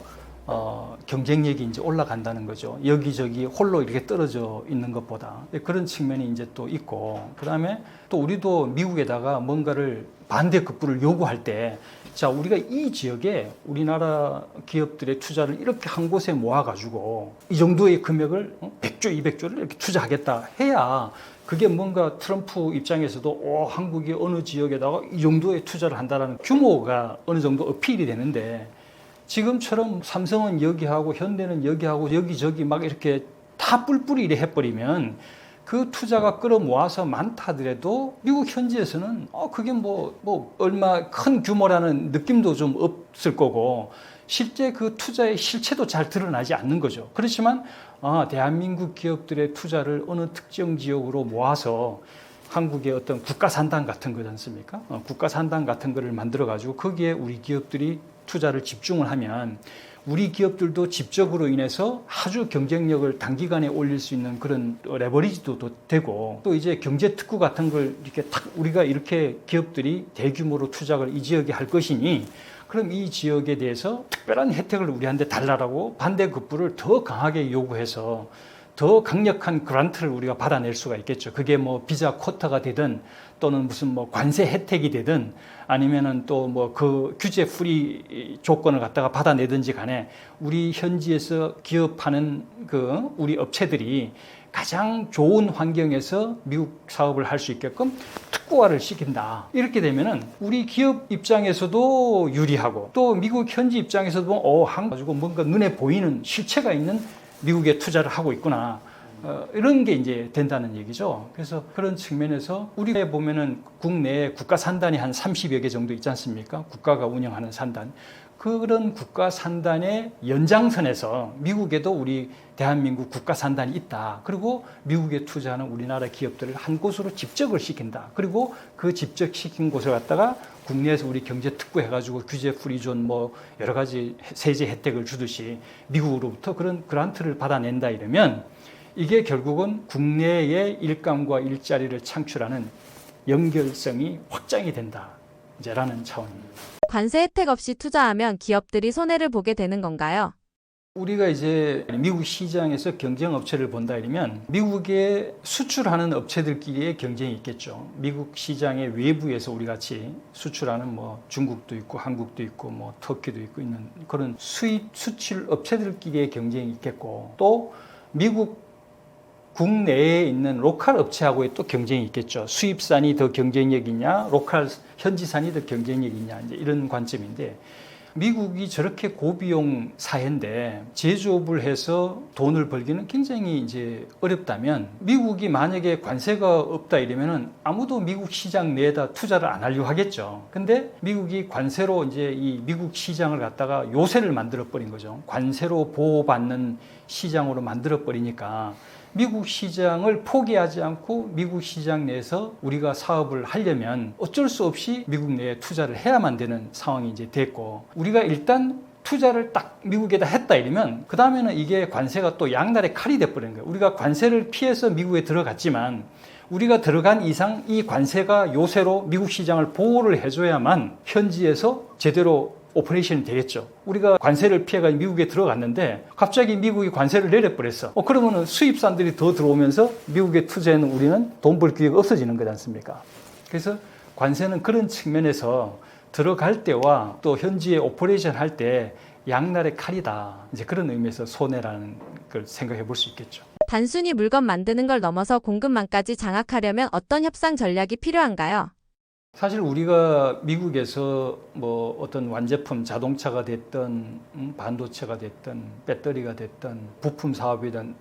경쟁력이 이제 올라간다는 거죠. 여기저기 홀로 이렇게 떨어져 있는 것보다 그런 측면이 이제 또 있고, 그다음에 또 우리도 미국에다가 뭔가를 반대급부를 요구할 때, 자, 우리가 이 지역에 우리나라 기업들의 투자를 이렇게 한 곳에 모아가지고 이 정도의 금액을 100조, 200조를 이렇게 투자하겠다 해야 그게 뭔가 트럼프 입장에서도 한국이 어느 지역에다가 이 정도의 투자를 한다는 규모가 어느 정도 어필이 되는데, 지금처럼 삼성은 여기하고 현대는 여기하고 여기저기 막 이렇게 다 뿔뿔이 이래 해버리면 그 투자가 끌어모아서 많다 하더라도 미국 현지에서는 그게 뭐 얼마 큰 규모라는 느낌도 좀 없을 거고, 실제 그 투자의 실체도 잘 드러나지 않는 거죠. 그렇지만 대한민국 기업들의 투자를 어느 특정 지역으로 모아서 한국의 어떤 국가산단 같은 거지 않습니까? 국가산단 같은 거를 만들어 가지고 거기에 우리 기업들이 투자를 집중을 하면 우리 기업들도 집적으로 인해서 아주 경쟁력을 단기간에 올릴 수 있는 그런 레버리지도 되고, 또 이제 경제 특구 같은 걸 이렇게 탁 우리가 이렇게 기업들이 대규모로 투자를 이 지역에 할 것이니, 그럼 이 지역에 대해서 특별한 혜택을 우리한테 달라라고 반대급부를 더 강하게 요구해서 더 강력한 그란트를 우리가 받아낼 수가 있겠죠. 그게 뭐 비자 쿼터가 되든 또는 무슨 뭐 관세 혜택이 되든 아니면은 또 뭐 그 규제 프리 조건을 갖다가 받아내든지 간에 우리 현지에서 기업하는 그 우리 업체들이 가장 좋은 환경에서 미국 사업을 할 수 있게끔 특구화를 시킨다. 이렇게 되면은 우리 기업 입장에서도 유리하고, 또 미국 현지 입장에서도 한국 가지고 뭔가 눈에 보이는 실체가 있는 미국에 투자를 하고 있구나. 이런 게 이제 된다는 얘기죠. 그래서 그런 측면에서 우리가 보면은 국내에 국가 산단이 한 30여 개 정도 있지 않습니까? 국가가 운영하는 산단. 그런 국가 산단의 연장선에서 미국에도 우리 대한민국 국가 산단이 있다. 그리고 미국에 투자하는 우리나라 기업들을 한 곳으로 집적을 시킨다. 그리고 그 집적시킨 곳을 갖다가 국내에서 우리 경제 특구 해가지고 규제 프리존 뭐 여러 가지 세제 혜택을 주듯이 미국으로부터 그런 그란트를 받아낸다 이러면 이게 결국은 국내의 일감과 일자리를 창출하는 연결성이 확장이 된다. 이제라는 차원입니다. 관세 혜택 없이 투자하면 기업들이 손해를 보게 되는 건가요? 우리가 이제 미국 시장에서 경쟁 업체를 본다 이러면 미국에 수출하는 업체들끼리의 경쟁이 있겠죠. 미국 시장의 외부에서 우리 같이 수출하는 뭐 중국도 있고 한국도 있고 뭐 터키도 있고 있는 그런 수입 수출 업체들끼리의 경쟁이 있겠고, 또 미국 국내에 있는 로컬 업체하고의 또 경쟁이 있겠죠. 수입산이 더 경쟁력 있냐, 로컬 현지산이 더 경쟁력 있냐, 이제 이런 관점인데, 미국이 저렇게 고비용 사회인데 제조업을 해서 돈을 벌기는 굉장히 이제 어렵다면, 미국이 만약에 관세가 없다 이러면은 아무도 미국 시장 내에다 투자를 안 하려고 하겠죠. 근데 미국이 관세로 이제 이 미국 시장을 갖다가 요새를 만들어 버린 거죠. 관세로 보호받는 시장으로 만들어 버리니까 미국 시장을 포기하지 않고 미국 시장 내에서 우리가 사업을 하려면 어쩔 수 없이 미국 내에 투자를 해야만 되는 상황이 이제 됐고, 우리가 일단 투자를 딱 미국에다 했다 이러면 그 다음에는 이게 관세가 또 양날의 칼이 돼버리는 거예요. 우리가 관세를 피해서 미국에 들어갔지만 우리가 들어간 이상 이 관세가 요새로 미국 시장을 보호를 해줘야만 현지에서 제대로 오퍼레이션이 되겠죠. 우리가 관세를 피해가 미국에 들어갔는데 갑자기 미국이 관세를 내려버렸어. 그러면 수입산들이 더 들어오면서 미국에 투자하는 우리는 돈 벌 기회가 없어지는 거지 않습니까? 그래서 관세는 그런 측면에서 들어갈 때와 또 현지에 오퍼레이션 할 때 양날의 칼이다. 이제 그런 의미에서 손해라는 걸 생각해 볼 수 있겠죠. 단순히 물건 만드는 걸 넘어서 공급망까지 장악하려면 어떤 협상 전략이 필요한가요? 사실 우리가 미국에서 뭐 어떤 완제품, 자동차가 됐든 반도체가 됐든 배터리가 됐든 부품 사업이든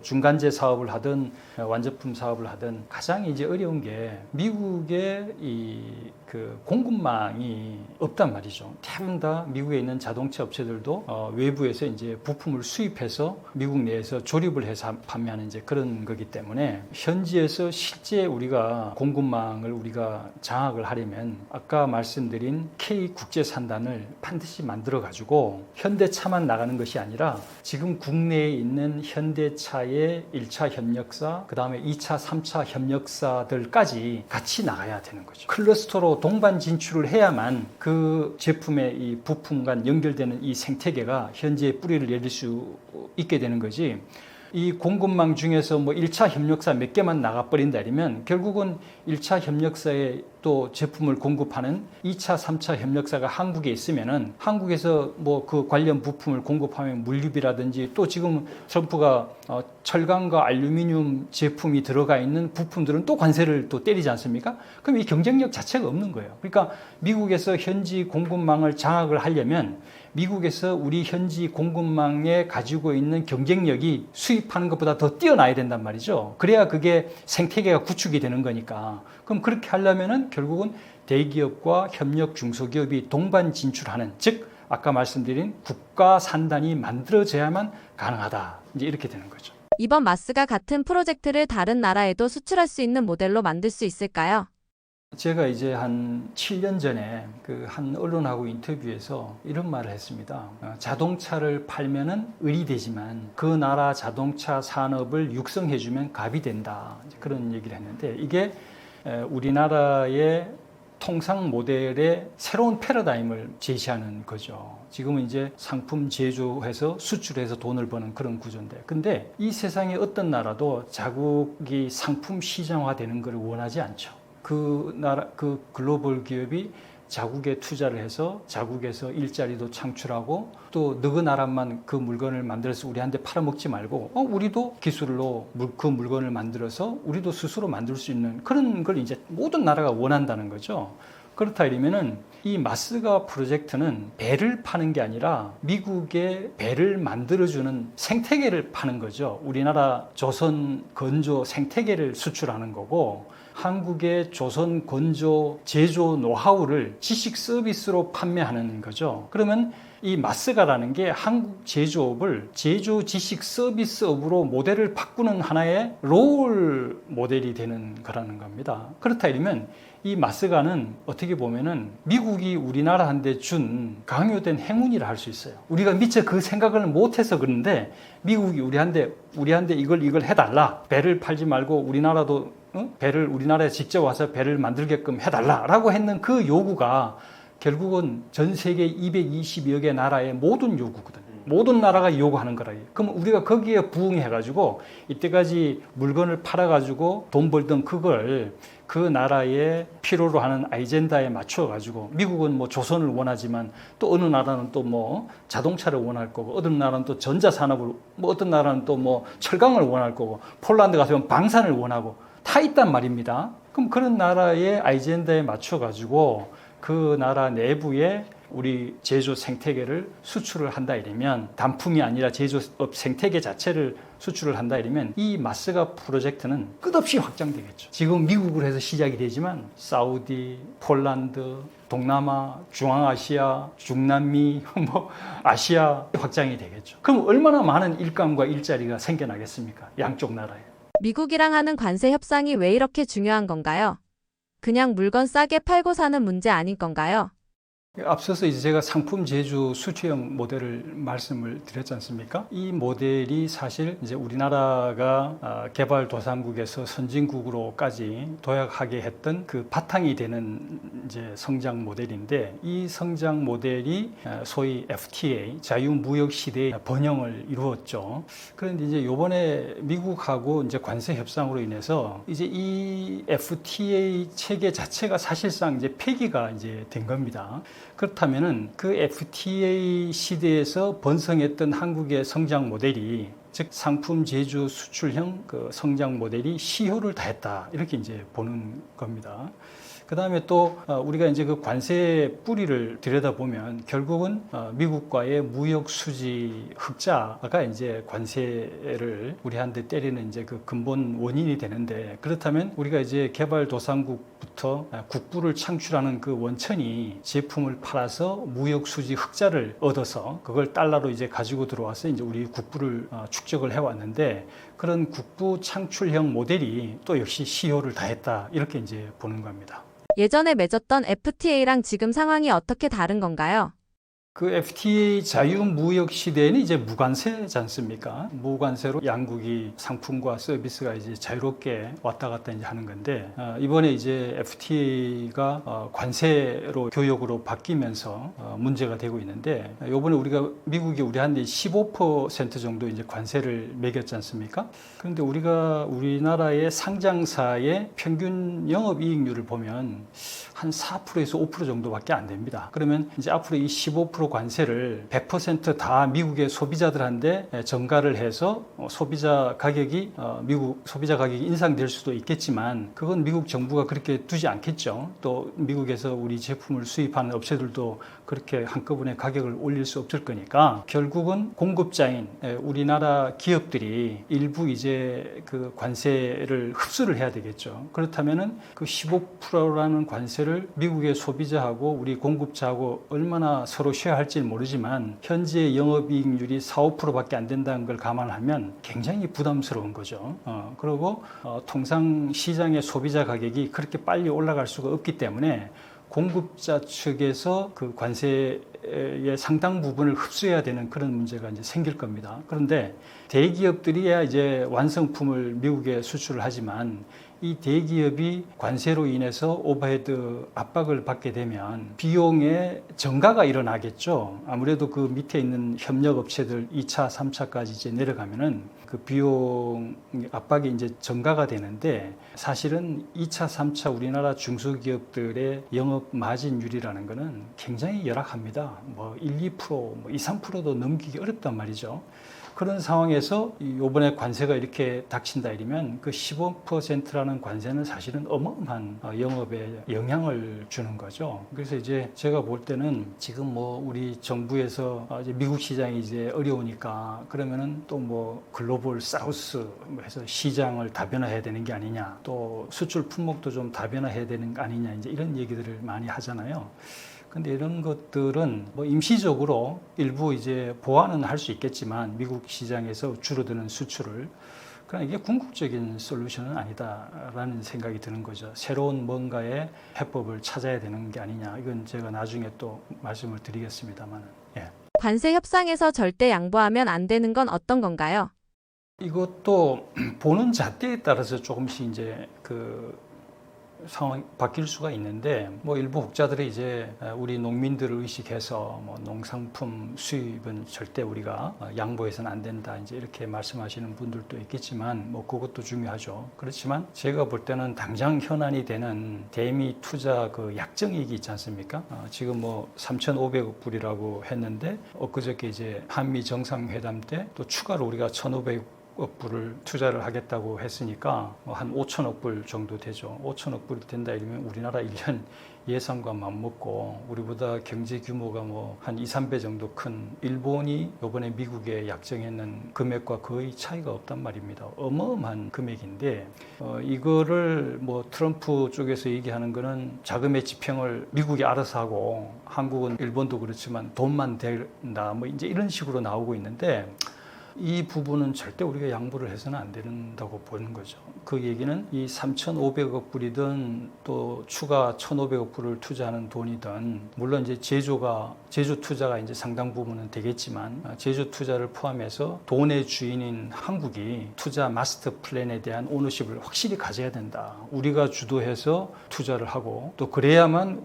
중간재 사업을 하든 완제품 사업을 하든 가장 이제 어려운 게 미국의 이 그 공급망이 없단 말이죠. 대부분 다 미국에 있는 자동차 업체들도 외부에서 이제 부품을 수입해서 미국 내에서 조립을 해서 판매하는 이제 그런 거기 때문에 현지에서 실제 우리가 공급망을 우리가 장악을 장악을 하려면 아까 말씀드린 K 국제산단을 반드시 만들어 가지고 현대차만 나가는 것이 아니라 지금 국내에 있는 현대차의 1차 협력사, 그 다음에 2차, 3차 협력사들까지 같이 나가야 되는 거죠. 클러스터로 동반 진출을 해야만 그 제품의 이 부품과 연결되는 이 생태계가 현재의 뿌리를 내릴 수 있게 되는 거지. 이 공급망 중에서 뭐 1차 협력사 몇 개만 나가버린다 이러면 결국은 1차 협력사에 또 제품을 공급하는 2차, 3차 협력사가 한국에 있으면은 한국에서 뭐 그 관련 부품을 공급하면 물류비라든지 또 지금 트럼프가 철강과 알루미늄 제품이 들어가 있는 부품들은 또 관세를 또 때리지 않습니까? 그럼 이 경쟁력 자체가 없는 거예요. 그러니까 미국에서 현지 공급망을 장악을 하려면 미국에서 우리 현지 공급망에 가지고 있는 경쟁력이 수입하는 것보다 더 뛰어나야 된단 말이죠. 그래야 그게 생태계가 구축이 되는 거니까. 그럼 그렇게 하려면은 결국은 대기업과 협력 중소기업이 동반 진출하는, 즉 아까 말씀드린 국가 산단이 만들어져야만 가능하다. 이제 이렇게 되는 거죠. 이번 마스가 같은 프로젝트를 다른 나라에도 수출할 수 있는 모델로 만들 수 있을까요? 제가 이제 한 7년 전에 그 한 언론하고 인터뷰에서 이런 말을 했습니다. 자동차를 팔면은 을이 되지만 그 나라 자동차 산업을 육성해주면 갑이 된다. 그런 얘기를 했는데 이게 우리나라의 통상 모델의 새로운 패러다임을 제시하는 거죠. 지금은 이제 상품 제조해서 수출해서 돈을 버는 그런 구조인데, 근데 이 세상의 어떤 나라도 자국이 상품 시장화되는 걸 원하지 않죠. 그 글로벌 기업이 자국에 투자를 해서 자국에서 일자리도 창출하고 또 너그 나라만 그 물건을 만들어서 우리한테 팔아먹지 말고 우리도 기술로 그 물건을 만들어서 우리도 스스로 만들 수 있는 그런 걸 이제 모든 나라가 원한다는 거죠. 그렇다 이러면은 이 마스가 프로젝트는 배를 파는 게 아니라 미국의 배를 만들어주는 생태계를 파는 거죠. 우리나라 조선 건조 생태계를 수출하는 거고, 한국의 조선 건조 제조 노하우를 지식 서비스로 판매하는 거죠. 그러면 이 마스가라는 게 한국 제조업을 제조 지식 서비스업으로 모델을 바꾸는 하나의 롤 모델이 되는 거라는 겁니다. 그렇다 이러면 이 마스가는 어떻게 보면은 미국이 우리나라한테 준 강요된 행운이라 할 수 있어요. 우리가 미처 그 생각을 못해서 그런데 미국이 우리한테 이걸 해달라. 배를 팔지 말고 우리나라도 배를 우리나라에 직접 와서 배를 만들게끔 해달라라고 했는 그 요구가 결국은 전 세계 220여 개 나라의 모든 요구거든. 모든 나라가 요구하는 거라. 그럼 우리가 거기에 부응해가지고 이때까지 물건을 팔아가지고 돈 벌던 그걸 그 나라의 필요로 하는 아젠다에 맞춰가지고, 미국은 뭐 조선을 원하지만 또 어느 나라는 또 뭐 자동차를 원할 거고, 어떤 나라는 또 전자산업을, 뭐 어떤 나라는 또 뭐 철강을 원할 거고, 폴란드 가서 방산을 원하고 다 있단 말입니다. 그럼 그런 나라의 아젠다에 맞춰가지고 그 나라 내부에 우리 제조 생태계를 수출을 한다 이러면, 단품이 아니라 제조업 생태계 자체를 수출을 한다 이러면 이 마스가 프로젝트는 끝없이 확장되겠죠. 지금 미국으로 해서 시작이 되지만 사우디, 폴란드, 동남아, 중앙아시아, 중남미, 뭐 아시아 확장이 되겠죠. 그럼 얼마나 많은 일감과 일자리가 생겨나겠습니까? 양쪽 나라에. 미국이랑 하는 관세 협상이 왜 이렇게 중요한 건가요? 그냥 물건 싸게 팔고 사는 문제 아닌 건가요? 앞서서 이제 제가 상품 제조 수출형 모델을 말씀을 드렸지 않습니까? 이 모델이 사실 이제 우리나라가 개발도상국에서 선진국으로까지 도약하게 했던 그 바탕이 되는 이제 성장 모델인데, 이 성장 모델이 소위 FTA 자유무역 시대의 번영을 이루었죠. 그런데 이제 이번에 미국하고 이제 관세 협상으로 인해서 이제 이 FTA 체계 자체가 사실상 이제 폐기가 이제 된 겁니다. 그렇다면은 그 FTA 시대에서 번성했던 한국의 성장 모델이, 즉 상품 제조 수출형 그 성장 모델이 시효를 다했다, 이렇게 이제 보는 겁니다. 그 다음에 또 우리가 이제 그 관세 뿌리를 들여다보면 결국은 미국과의 무역 수지 흑자가 이제 관세를 우리한테 때리는 이제 그 근본 원인이 되는데, 그렇다면 우리가 이제 개발도상국부터 국부를 창출하는 그 원천이 제품을 팔아서 무역 수지 흑자를 얻어서 그걸 달러로 이제 가지고 들어와서 이제 우리 국부를 축적을 해왔는데, 그런 국부 창출형 모델이 또 역시 시효를 다했다, 이렇게 이제 보는 겁니다. 예전에 맺었던 FTA랑 지금 상황이 어떻게 다른 건가요? 그 FTA 자유무역 시대에는 이제 무관세지 않습니까? 무관세로 양국이 상품과 서비스가 이제 자유롭게 왔다 갔다 이제 하는 건데, 이번에 이제 FTA가 관세로 교역으로 바뀌면서 문제가 되고 있는데, 이번에 미국이 우리한테 15% 정도 이제 관세를 매겼지 않습니까? 그런데 우리나라의 상장사의 평균 영업이익률을 보면 한 4%에서 5% 정도밖에 안 됩니다. 그러면 이제 앞으로 이 15% 관세를 100% 미국의 소비자들한테 전가를 해서 미국 소비자 가격이 인상될 수도 있겠지만, 그건 미국 정부가 그렇게 두지 않겠죠. 또 미국에서 우리 제품을 수입하는 업체들도 그렇게 한꺼번에 가격을 올릴 수 없을 거니까, 결국은 공급자인 우리나라 기업들이 일부 이제 그 관세를 흡수를 해야 되겠죠. 그렇다면은 그 15%라는 관세를 미국의 소비자하고 우리 공급자하고 얼마나 서로 쉐어할지 모르지만, 현재 영업이익률이 4, 5%밖에 안 된다는 걸 감안하면 굉장히 부담스러운 거죠. 그리고 통상 시장의 소비자 가격이 그렇게 빨리 올라갈 수가 없기 때문에 공급자 측에서 그 관세의 상당 부분을 흡수해야 되는 그런 문제가 이제 생길 겁니다. 그런데 대기업들이야 이제 완성품을 미국에 수출을 하지만, 이 대기업이 관세로 인해서 오버헤드 압박을 받게 되면 비용의 증가가 일어나겠죠. 아무래도 그 밑에 있는 협력 업체들 2차, 3차까지 이제 내려가면은 그 비용 압박이 이제 증가가 되는데, 사실은 2차, 3차 우리나라 중소기업들의 영업 마진율이라는 거는 굉장히 열악합니다. 뭐 1, 2%, 뭐 2, 3%도 넘기기 어렵단 말이죠. 그런 상황에서 이번에 관세가 이렇게 닥친다 이러면 그 15%라는 관세는 사실은 어마어마한 영업에 영향을 주는 거죠. 그래서 이제 제가 볼 때는 지금 뭐 우리 정부에서 이제 미국 시장이 이제 어려우니까, 그러면은 또 뭐 글로벌 사우스 해서 시장을 다변화해야 되는 게 아니냐, 또 수출 품목도 좀 다변화해야 되는 거 아니냐, 이제 이런 얘기들을 많이 하잖아요. 근데 이런 것들은 뭐 임시적으로 일부 이제 보완은 할 수 있겠지만, 미국 시장에서 줄어드는 수출을, 그러나 이게 궁극적인 솔루션은 아니다라는 생각이 드는 거죠. 새로운 뭔가의 해법을 찾아야 되는 게 아니냐. 이건 제가 나중에 또 말씀을 드리겠습니다만. 예. 관세 협상에서 절대 양보하면 안 되는 건 어떤 건가요? 이것도 보는 잣대에 따라서 조금씩 이제 그 상황이 바뀔 수가 있는데, 뭐 일부 학자들이 이제 우리 농민들을 의식해서 뭐 농산품 수입은 절대 우리가 양보해서는 안 된다, 이제 이렇게 말씀하시는 분들도 있겠지만, 뭐 그것도 중요하죠. 그렇지만 제가 볼 때는 당장 현안이 되는 대미 투자 그 약정이익이 있지 않습니까? 지금 뭐 3,500억 불이라고 했는데, 엊그저께 이제 한미 정상회담 때 또 추가로 우리가 1,500억 불을 투자를 하겠다고 했으니까 한 5천억 불 정도 되죠. 5천억 불이 된다 이러면 우리나라 1년 예산과 맞먹고, 우리보다 경제 규모가 뭐 한 2, 3배 정도 큰 일본이 이번에 미국에 약정했는 금액과 거의 차이가 없단 말입니다. 어마어마한 금액인데, 이거를 뭐 트럼프 쪽에서 얘기하는 거는 자금의 집행을 미국이 알아서 하고, 한국은 일본도 그렇지만 돈만 된다, 뭐 이제 이런 식으로 나오고 있는데, 이 부분은 절대 우리가 양보를 해서는 안 된다고 보는 거죠. 그 얘기는 이 3,500억 불이든 또 추가 1,500억 불을 투자하는 돈이든, 물론 이제 제조 투자가 이제 상당 부분은 되겠지만, 제조 투자를 포함해서 돈의 주인인 한국이 투자 마스터 플랜에 대한 오너십을 확실히 가져야 된다. 우리가 주도해서 투자를 하고, 또 그래야만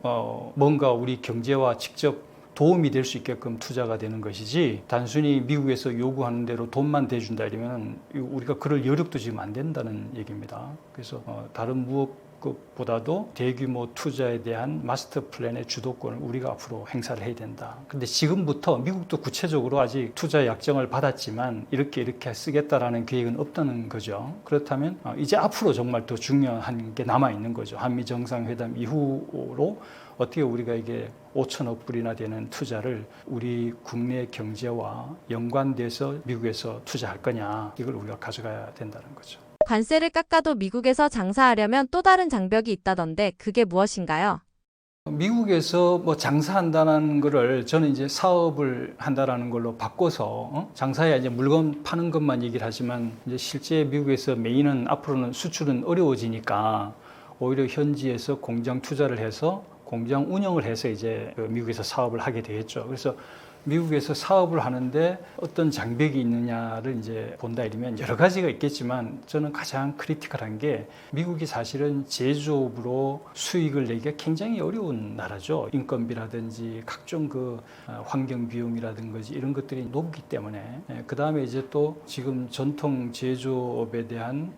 뭔가 우리 경제와 직접 도움이 될 수 있게끔 투자가 되는 것이지, 단순히 미국에서 요구하는 대로 돈만 대준다 이러면 우리가 그럴 여력도 지금 안 된다는 얘기입니다. 그래서 다른 무엇보다도 대규모 투자에 대한 마스터 플랜의 주도권을 우리가 앞으로 행사를 해야 된다. 근데 지금부터 미국도 구체적으로 아직 투자 약정을 받았지만 이렇게 쓰겠다라는 계획은 없다는 거죠. 그렇다면 이제 앞으로 정말 더 중요한 게 남아 있는 거죠. 한미 정상회담 이후로 어떻게 우리가 이게 5천억 불이나 되는 투자를 우리 국내 경제와 연관돼서 미국에서 투자할 거냐, 이걸 우리가 가져가야 된다는 거죠. 관세를 깎아도 미국에서 장사하려면 또 다른 장벽이 있다던데 그게 무엇인가요? 미국에서 뭐 장사한다는 거를 저는 이제 사업을 한다라는 걸로 바꿔서, 장사야 이제 물건 파는 것만 얘기를 하지만, 이제 실제 미국에서 메인은 앞으로는 수출은 어려워지니까 오히려 현지에서 공장 투자를 해서 공장 운영을 해서 이제 미국에서 사업을 하게 되겠죠. 그래서 미국에서 사업을 하는데 어떤 장벽이 있느냐를 이제 본다 이러면 여러 가지가 있겠지만 저는 가장 크리티컬한 게 미국이 사실은 제조업으로 수익을 내기가 굉장히 어려운 나라죠. 인건비라든지 각종 그 환경 비용이라든지 이런 것들이 높기 때문에 그 다음에 이제 또 지금 전통 제조업에 대한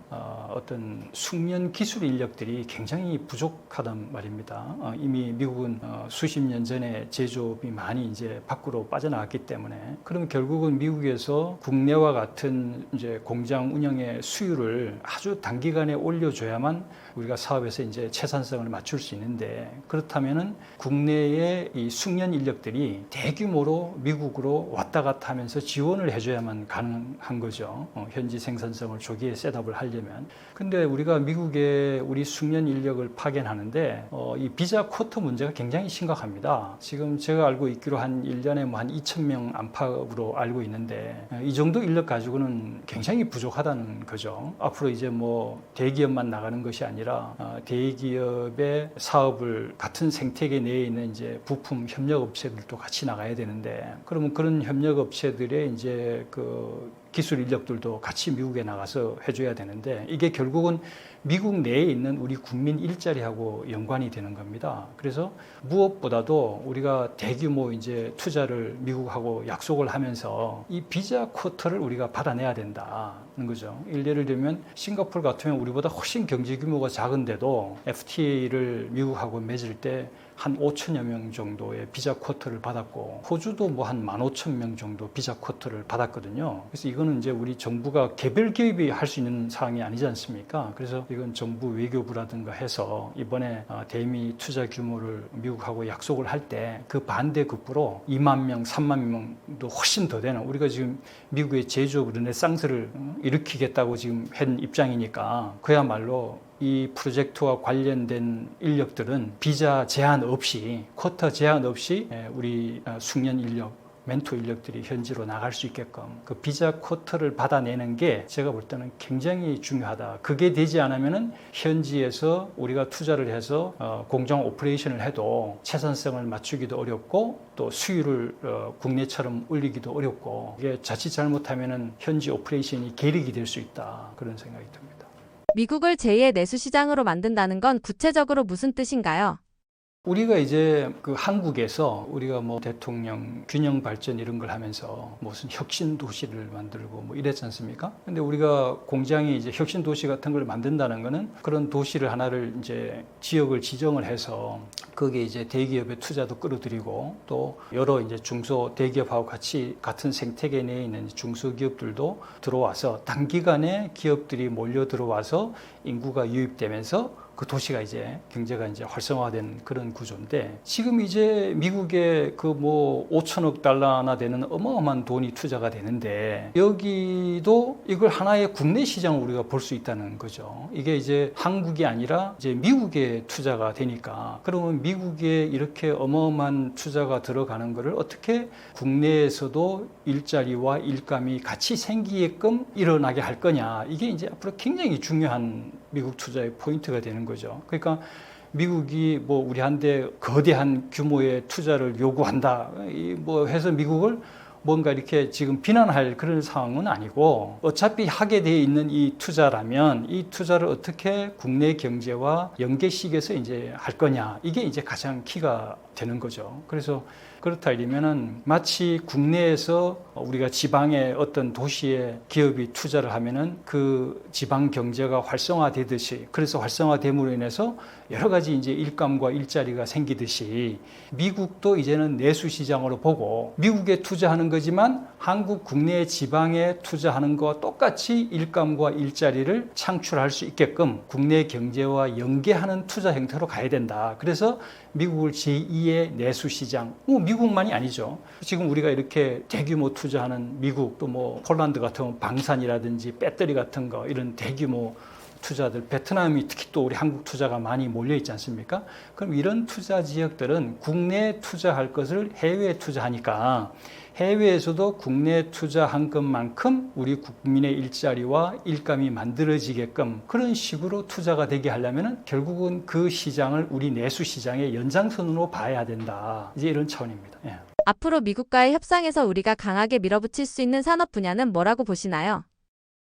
어떤 숙련 기술 인력들이 굉장히 부족하단 말입니다. 이미 미국은 수십 년 전에 제조업이 많이 이제 밖으로 빠져나왔기 때문에 그러면 결국은 미국에서 국내와 같은 이제 공장 운영의 수율을 아주 단기간에 올려줘야만 우리가 사업에서 이제 채산성을 맞출 수 있는데 그렇다면은 국내의 이 숙련 인력들이 대규모로 미국으로 왔다 갔다 하면서 지원을 해줘야만 가능한 거죠. 현지 생산성을 조기에 셋업을 하려면. 근데 우리가 미국에 우리 숙련 인력을 파견하는데 이 비자 쿼터 문제가 굉장히 심각합니다. 지금 제가 알고 있기로 한 1년에 뭐 한 2,000명 안팎으로 알고 있는데 이 정도 인력 가지고는 굉장히 부족하다는 거죠. 앞으로 이제 뭐 대기업만 나가는 것이 아니라 대기업의 사업을 같은 생태계 내에 있는 이제 부품 협력업체들도 같이 나가야 되는데 그러면 그런 협력업체들의 이제 그 기술 인력들도 같이 미국에 나가서 해줘야 되는데 이게 결국은 미국 내에 있는 우리 국민 일자리하고 연관이 되는 겁니다. 그래서 무엇보다도 우리가 대규모 이제 투자를 미국하고 약속을 하면서 이 비자 쿼터를 우리가 받아내야 된다는 거죠. 예를 들면 싱가포르 같으면 우리보다 훨씬 경제 규모가 작은데도 FTA를 미국하고 맺을 때 한 5천여 명 정도의 비자 쿼터를 받았고 호주도 뭐 한 15,000명 정도 비자 쿼터를 받았거든요. 그래서 이거는 이제 우리 정부가 개별 기업이 할 수 있는 사항이 아니지 않습니까? 그래서 이건 정부 외교부라든가 해서 이번에 대미 투자 규모를 미국하고 약속을 할 때 그 반대급부로 2만 명, 3만 명도 훨씬 더 되는 우리가 지금 미국의 제조업 르네상스를 일으키겠다고 지금 한 입장이니까 그야말로 이 프로젝트와 관련된 인력들은 비자 제한 없이 쿼터 제한 없이 우리 숙련 인력 멘토 인력들이 현지로 나갈 수 있게끔 그 비자 쿼터를 받아내는 게 제가 볼 때는 굉장히 중요하다. 그게 되지 않으면은 현지에서 우리가 투자를 해서 공장 오퍼레이션을 해도 채산성을 맞추기도 어렵고 또 수율을 국내처럼 올리기도 어렵고 이게 자칫 잘못하면은 현지 오퍼레이션이 계륵이 될 수 있다. 그런 생각이 듭니다. 미국을 제2의 내수 시장으로 만든다는 건 구체적으로 무슨 뜻인가요? 우리가 이제 그 한국에서 우리가 뭐 대통령 균형 발전 이런 걸 하면서 무슨 혁신 도시를 만들고 뭐 이랬지 않습니까? 근데 우리가 공장이 이제 혁신 도시 같은 걸 만든다는 거는 그런 도시를 하나를 이제 지역을 지정을 해서 거기에 이제 대기업의 투자도 끌어들이고 또 여러 이제 중소 대기업하고 같이 같은 생태계 내에 있는 중소기업들도 들어와서 단기간에 기업들이 몰려 들어와서 인구가 유입되면서 그 도시가 이제 경제가 이제 활성화된 그런 구조인데 지금 이제 미국에 그 뭐 5천억 달러나 되는 어마어마한 돈이 투자가 되는데 여기도 이걸 하나의 국내 시장을 우리가 볼 수 있다는 거죠. 이게 이제 한국이 아니라 이제 미국에 투자가 되니까 그러면 미국에 이렇게 어마어마한 투자가 들어가는 거를 어떻게 국내에서도 일자리와 일감이 같이 생기게끔 일어나게 할 거냐 이게 이제 앞으로 굉장히 중요한 미국 투자의 포인트가 되는 거죠. 그러니까 미국이 뭐 우리한테 거대한 규모의 투자를 요구한다. 뭐 해서 미국을 뭔가 이렇게 지금 비난할 그런 상황은 아니고 어차피 하게 돼 있는 이 투자라면 이 투자를 어떻게 국내 경제와 연계시켜서 이제 할 거냐. 이게 이제 가장 키가 되는 거죠. 그래서 그렇다 이러면은 마치 국내에서 우리가 지방의 어떤 도시에 기업이 투자를 하면은 그 지방 경제가 활성화되듯이 그래서 활성화됨으로 인해서 여러 가지 이제 일감과 일자리가 생기듯이 미국도 이제는 내수 시장으로 보고 미국에 투자하는 거지만 한국 국내 지방에 투자하는 것과 똑같이 일감과 일자리를 창출할 수 있게끔 국내 경제와 연계하는 투자 형태로 가야 된다. 그래서 미국을 제2의 내수 시장, 미국만이 아니죠. 지금 우리가 이렇게 대규모 투자하는 미국, 또 뭐 폴란드 같은 방산이라든지 배터리 같은 거 이런 대규모 투자들, 베트남이 특히 또 우리 한국 투자가 많이 몰려 있지 않습니까? 그럼 이런 투자 지역들은 국내에 투자할 것을 해외에 투자하니까 해외에서도 국내 투자한 것만큼 우리 국민의 일자리와 일감이 만들어지게끔 그런 식으로 투자가 되게 하려면 결국은 그 시장을 우리 내수 시장의 연장선으로 봐야 된다. 이제 이런 차원입니다. 예. 앞으로 미국과의 협상에서 우리가 강하게 밀어붙일 수 있는 산업 분야는 뭐라고 보시나요?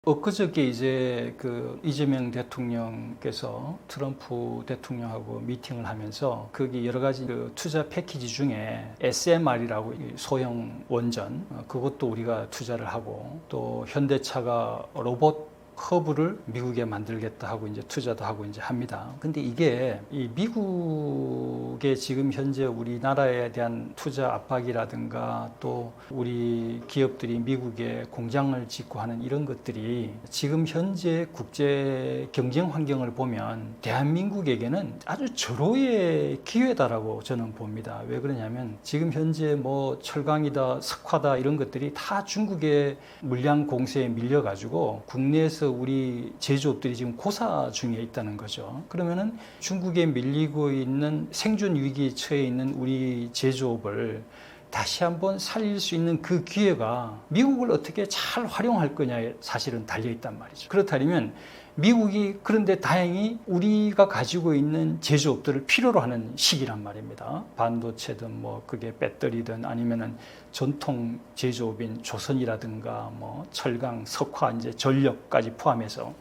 엊그저께 이제 그 이재명 대통령께서 트럼프 대통령하고 미팅을 하면서 거기 여러 가지 그 투자 패키지 중에 SMR이라고 소형 원전 그것도 우리가 투자를 하고 또 현대차가 로봇 허브를 미국에 만들겠다 하고 이제 투자도 하고 이제 합니다. 근데 이게 이 미국의 지금 현재 우리나라에 대한 투자 압박이라든가 또 우리 기업들이 미국에 공장을 짓고 하는 이런 것들이 지금 현재 국제 경쟁 환경을 보면 대한민국에게는 아주 절호의 기회다라고 저는 봅니다. 왜 그러냐면 지금 현재 뭐 철강이다, 석화다 이런 것들이 다 중국의 물량 공세에 밀려가지고 국내에서 우리 제조업들이 지금 고사 중에 있다는 거죠. 그러면은 중국에 밀리고 있는 생존 위기에 처해 있는 우리 제조업을 다시 한번 살릴 수 있는 그 기회가 미국을 어떻게 잘 활용할 거냐에 사실은 달려 있단 말이죠. 그렇다면 미국이 그런데 다행히 우리가 가지고 있는 제조업들을 필요로 하는 시기란 말입니다. 반도체든 뭐 그게 배터리든 아니면은 전통 제조업인 조선이라든가 뭐 철강, 석화, 이제 전력까지 포함해서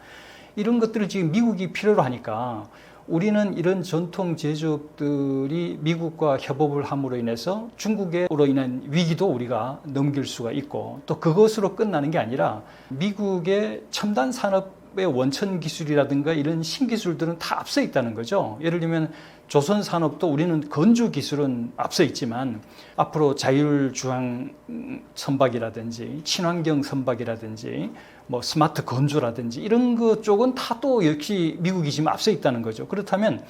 이런 것들을 지금 미국이 필요로 하니까 우리는 이런 전통 제조업들이 미국과 협업을 함으로 인해서 중국으로 인한 위기도 우리가 넘길 수가 있고 또 그것으로 끝나는 게 아니라 미국의 첨단 산업의 원천 기술이라든가 이런 신기술들은 다 앞서 있다는 거죠. 예를 들면 조선 산업도 우리는 건조 기술은 앞서 있지만 앞으로 자율주행 선박이라든지 친환경 선박이라든지 뭐 스마트 건조라든지 이런 것 쪽은 다 또 역시 미국이 지금 앞서 있다는 거죠. 그렇다면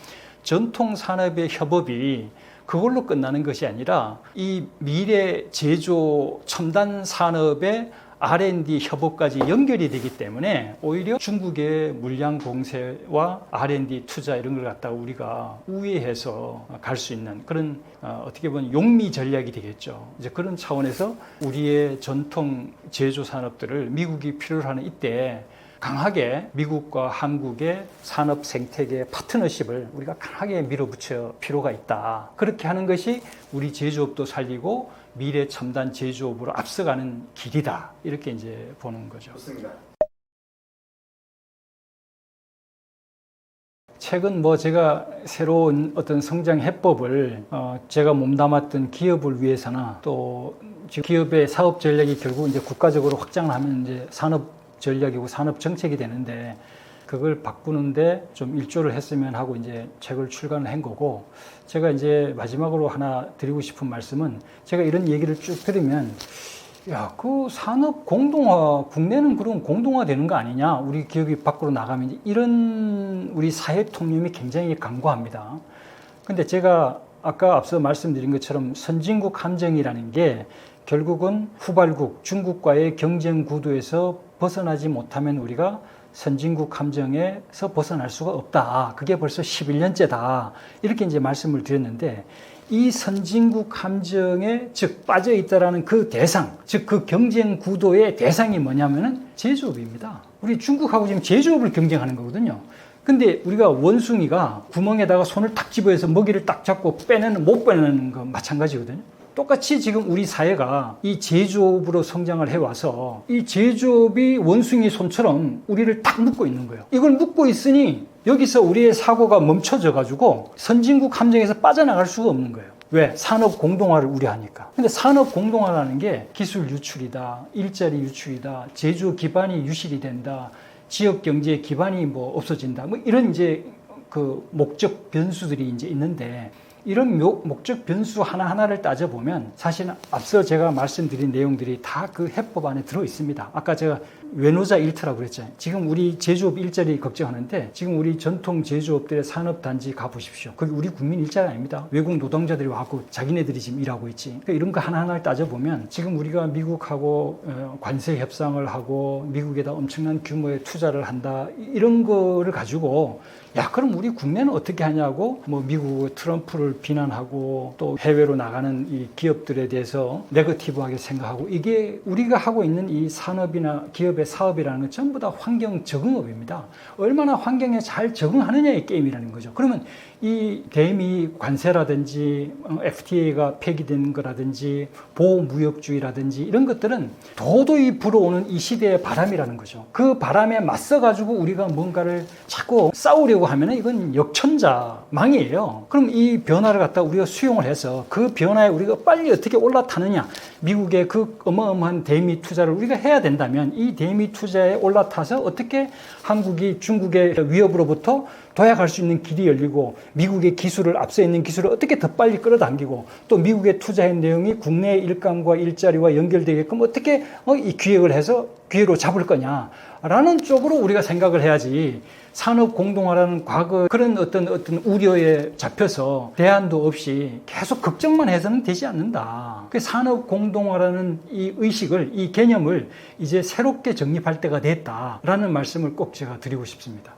전통 산업의 협업이 그걸로 끝나는 것이 아니라 이 미래 제조 첨단 산업의 R&D 협업까지 연결이 되기 때문에 오히려 중국의 물량 공세와 R&D 투자 이런 걸 갖다가 우리가 우회해서 갈 수 있는 그런 어떻게 보면 용미 전략이 되겠죠. 이제 그런 차원에서 우리의 전통 제조 산업들을 미국이 필요로 하는 이때 강하게 미국과 한국의 산업 생태계 파트너십을 우리가 강하게 밀어붙여 필요가 있다. 그렇게 하는 것이 우리 제조업도 살리고 미래 첨단 제조업으로 앞서가는 길이다. 이렇게 이제 보는 거죠. 좋습니다. 최근 뭐 제가 새로운 어떤 성장 해법을 제가 몸담았던 기업을 위해서나 또 기업의 사업 전략이 결국 이제 국가적으로 확장을 하면 이제 산업 전략이고 산업 정책이 되는데 그걸 바꾸는데 좀 일조를 했으면 하고 이제 책을 출간을 한 거고 제가 이제 마지막으로 하나 드리고 싶은 말씀은 제가 이런 얘기를 쭉 들으면 야, 그 산업 공동화 국내는 그럼 공동화 되는 거 아니냐? 우리 기업이 밖으로 나가면 이런 우리 사회 통념이 굉장히 강고합니다. 근데 제가 아까 앞서 말씀드린 것처럼 선진국 함정이라는 게 결국은 후발국 중국과의 경쟁 구도에서 벗어나지 못하면 우리가 선진국 함정에서 벗어날 수가 없다. 그게 벌써 11년째다. 이렇게 이제 말씀을 드렸는데 이 선진국 함정에 즉 빠져 있다라는 그 대상, 즉 그 경쟁 구도의 대상이 뭐냐면은 제조업입니다. 우리 중국하고 지금 제조업을 경쟁하는 거거든요. 근데 우리가 원숭이가 구멍에다가 손을 딱 집어서 먹이를 딱 잡고 못 빼내는 거 마찬가지거든요. 똑같이 지금 우리 사회가 이 제조업으로 성장을 해와서 이 제조업이 원숭이 손처럼 우리를 딱 묶고 있는 거예요. 이걸 묶고 있으니 여기서 우리의 사고가 멈춰져 가지고 선진국 함정에서 빠져나갈 수가 없는 거예요. 왜? 산업 공동화를 우려하니까. 근데 산업 공동화라는 게 기술 유출이다, 일자리 유출이다, 제조 기반이 유실이 된다, 지역 경제 기반이 뭐 없어진다, 뭐 이런 이제 그 목적 변수들이 이제 있는데 이런 목적 변수 하나하나를 따져보면 사실 앞서 제가 말씀드린 내용들이 다 그 해법 안에 들어 있습니다. 아까 제가 외노자 일터라고 그랬잖아요. 지금 우리 제조업 일자리 걱정하는데 지금 우리 전통 제조업들의 산업단지 가보십시오. 거기 우리 국민 일자리 아닙니다. 외국 노동자들이 와고 자기네들이 지금 일하고 있지. 그러니까 이런 거 하나하나를 따져보면 지금 우리가 미국하고 관세 협상을 하고 미국에다 엄청난 규모의 투자를 한다. 이런 거를 가지고 야, 그럼 우리 국내는 어떻게 하냐고 뭐 미국 트럼프를 비난하고 또 해외로 나가는 이 기업들에 대해서 네거티브하게 생각하고, 이게 우리가 하고 있는 이 산업이나 기업의 사업이라는 건 전부 다 환경 적응업입니다. 얼마나 환경에 잘 적응하느냐의 게임이라는 거죠. 그러면 이 대미 관세라든지 FTA가 폐기된 거라든지 보호무역주의라든지 이런 것들은 도저히 불어오는 이 시대의 바람이라는 거죠. 그 바람에 맞서 가지고 우리가 뭔가를 자꾸 싸우려고 하면 이건 역천자망이에요. 그럼 이 변화를 갖다 우리가 수용을 해서 그 변화에 우리가 빨리 어떻게 올라타느냐, 미국의 그 어마어마한 대미 투자를 우리가 해야 된다면 이 대미 투자에 올라타서 어떻게 한국이 중국의 위협으로부터 도약할 수 있는 길이 열리고, 미국의 기술을, 앞서 있는 기술을 어떻게 더 빨리 끌어당기고, 또 미국의 투자의 내용이 국내의 일감과 일자리와 연결되게끔 어떻게 이 기획을 해서 기회로 잡을 거냐라는 쪽으로 우리가 생각을 해야지, 산업 공동화라는 과거 그런 어떤 우려에 잡혀서 대안도 없이 계속 걱정만 해서는 되지 않는다. 그 산업 공동화라는 이 의식을, 이 개념을 이제 새롭게 정립할 때가 됐다라는 말씀을 꼭 제가 드리고 싶습니다.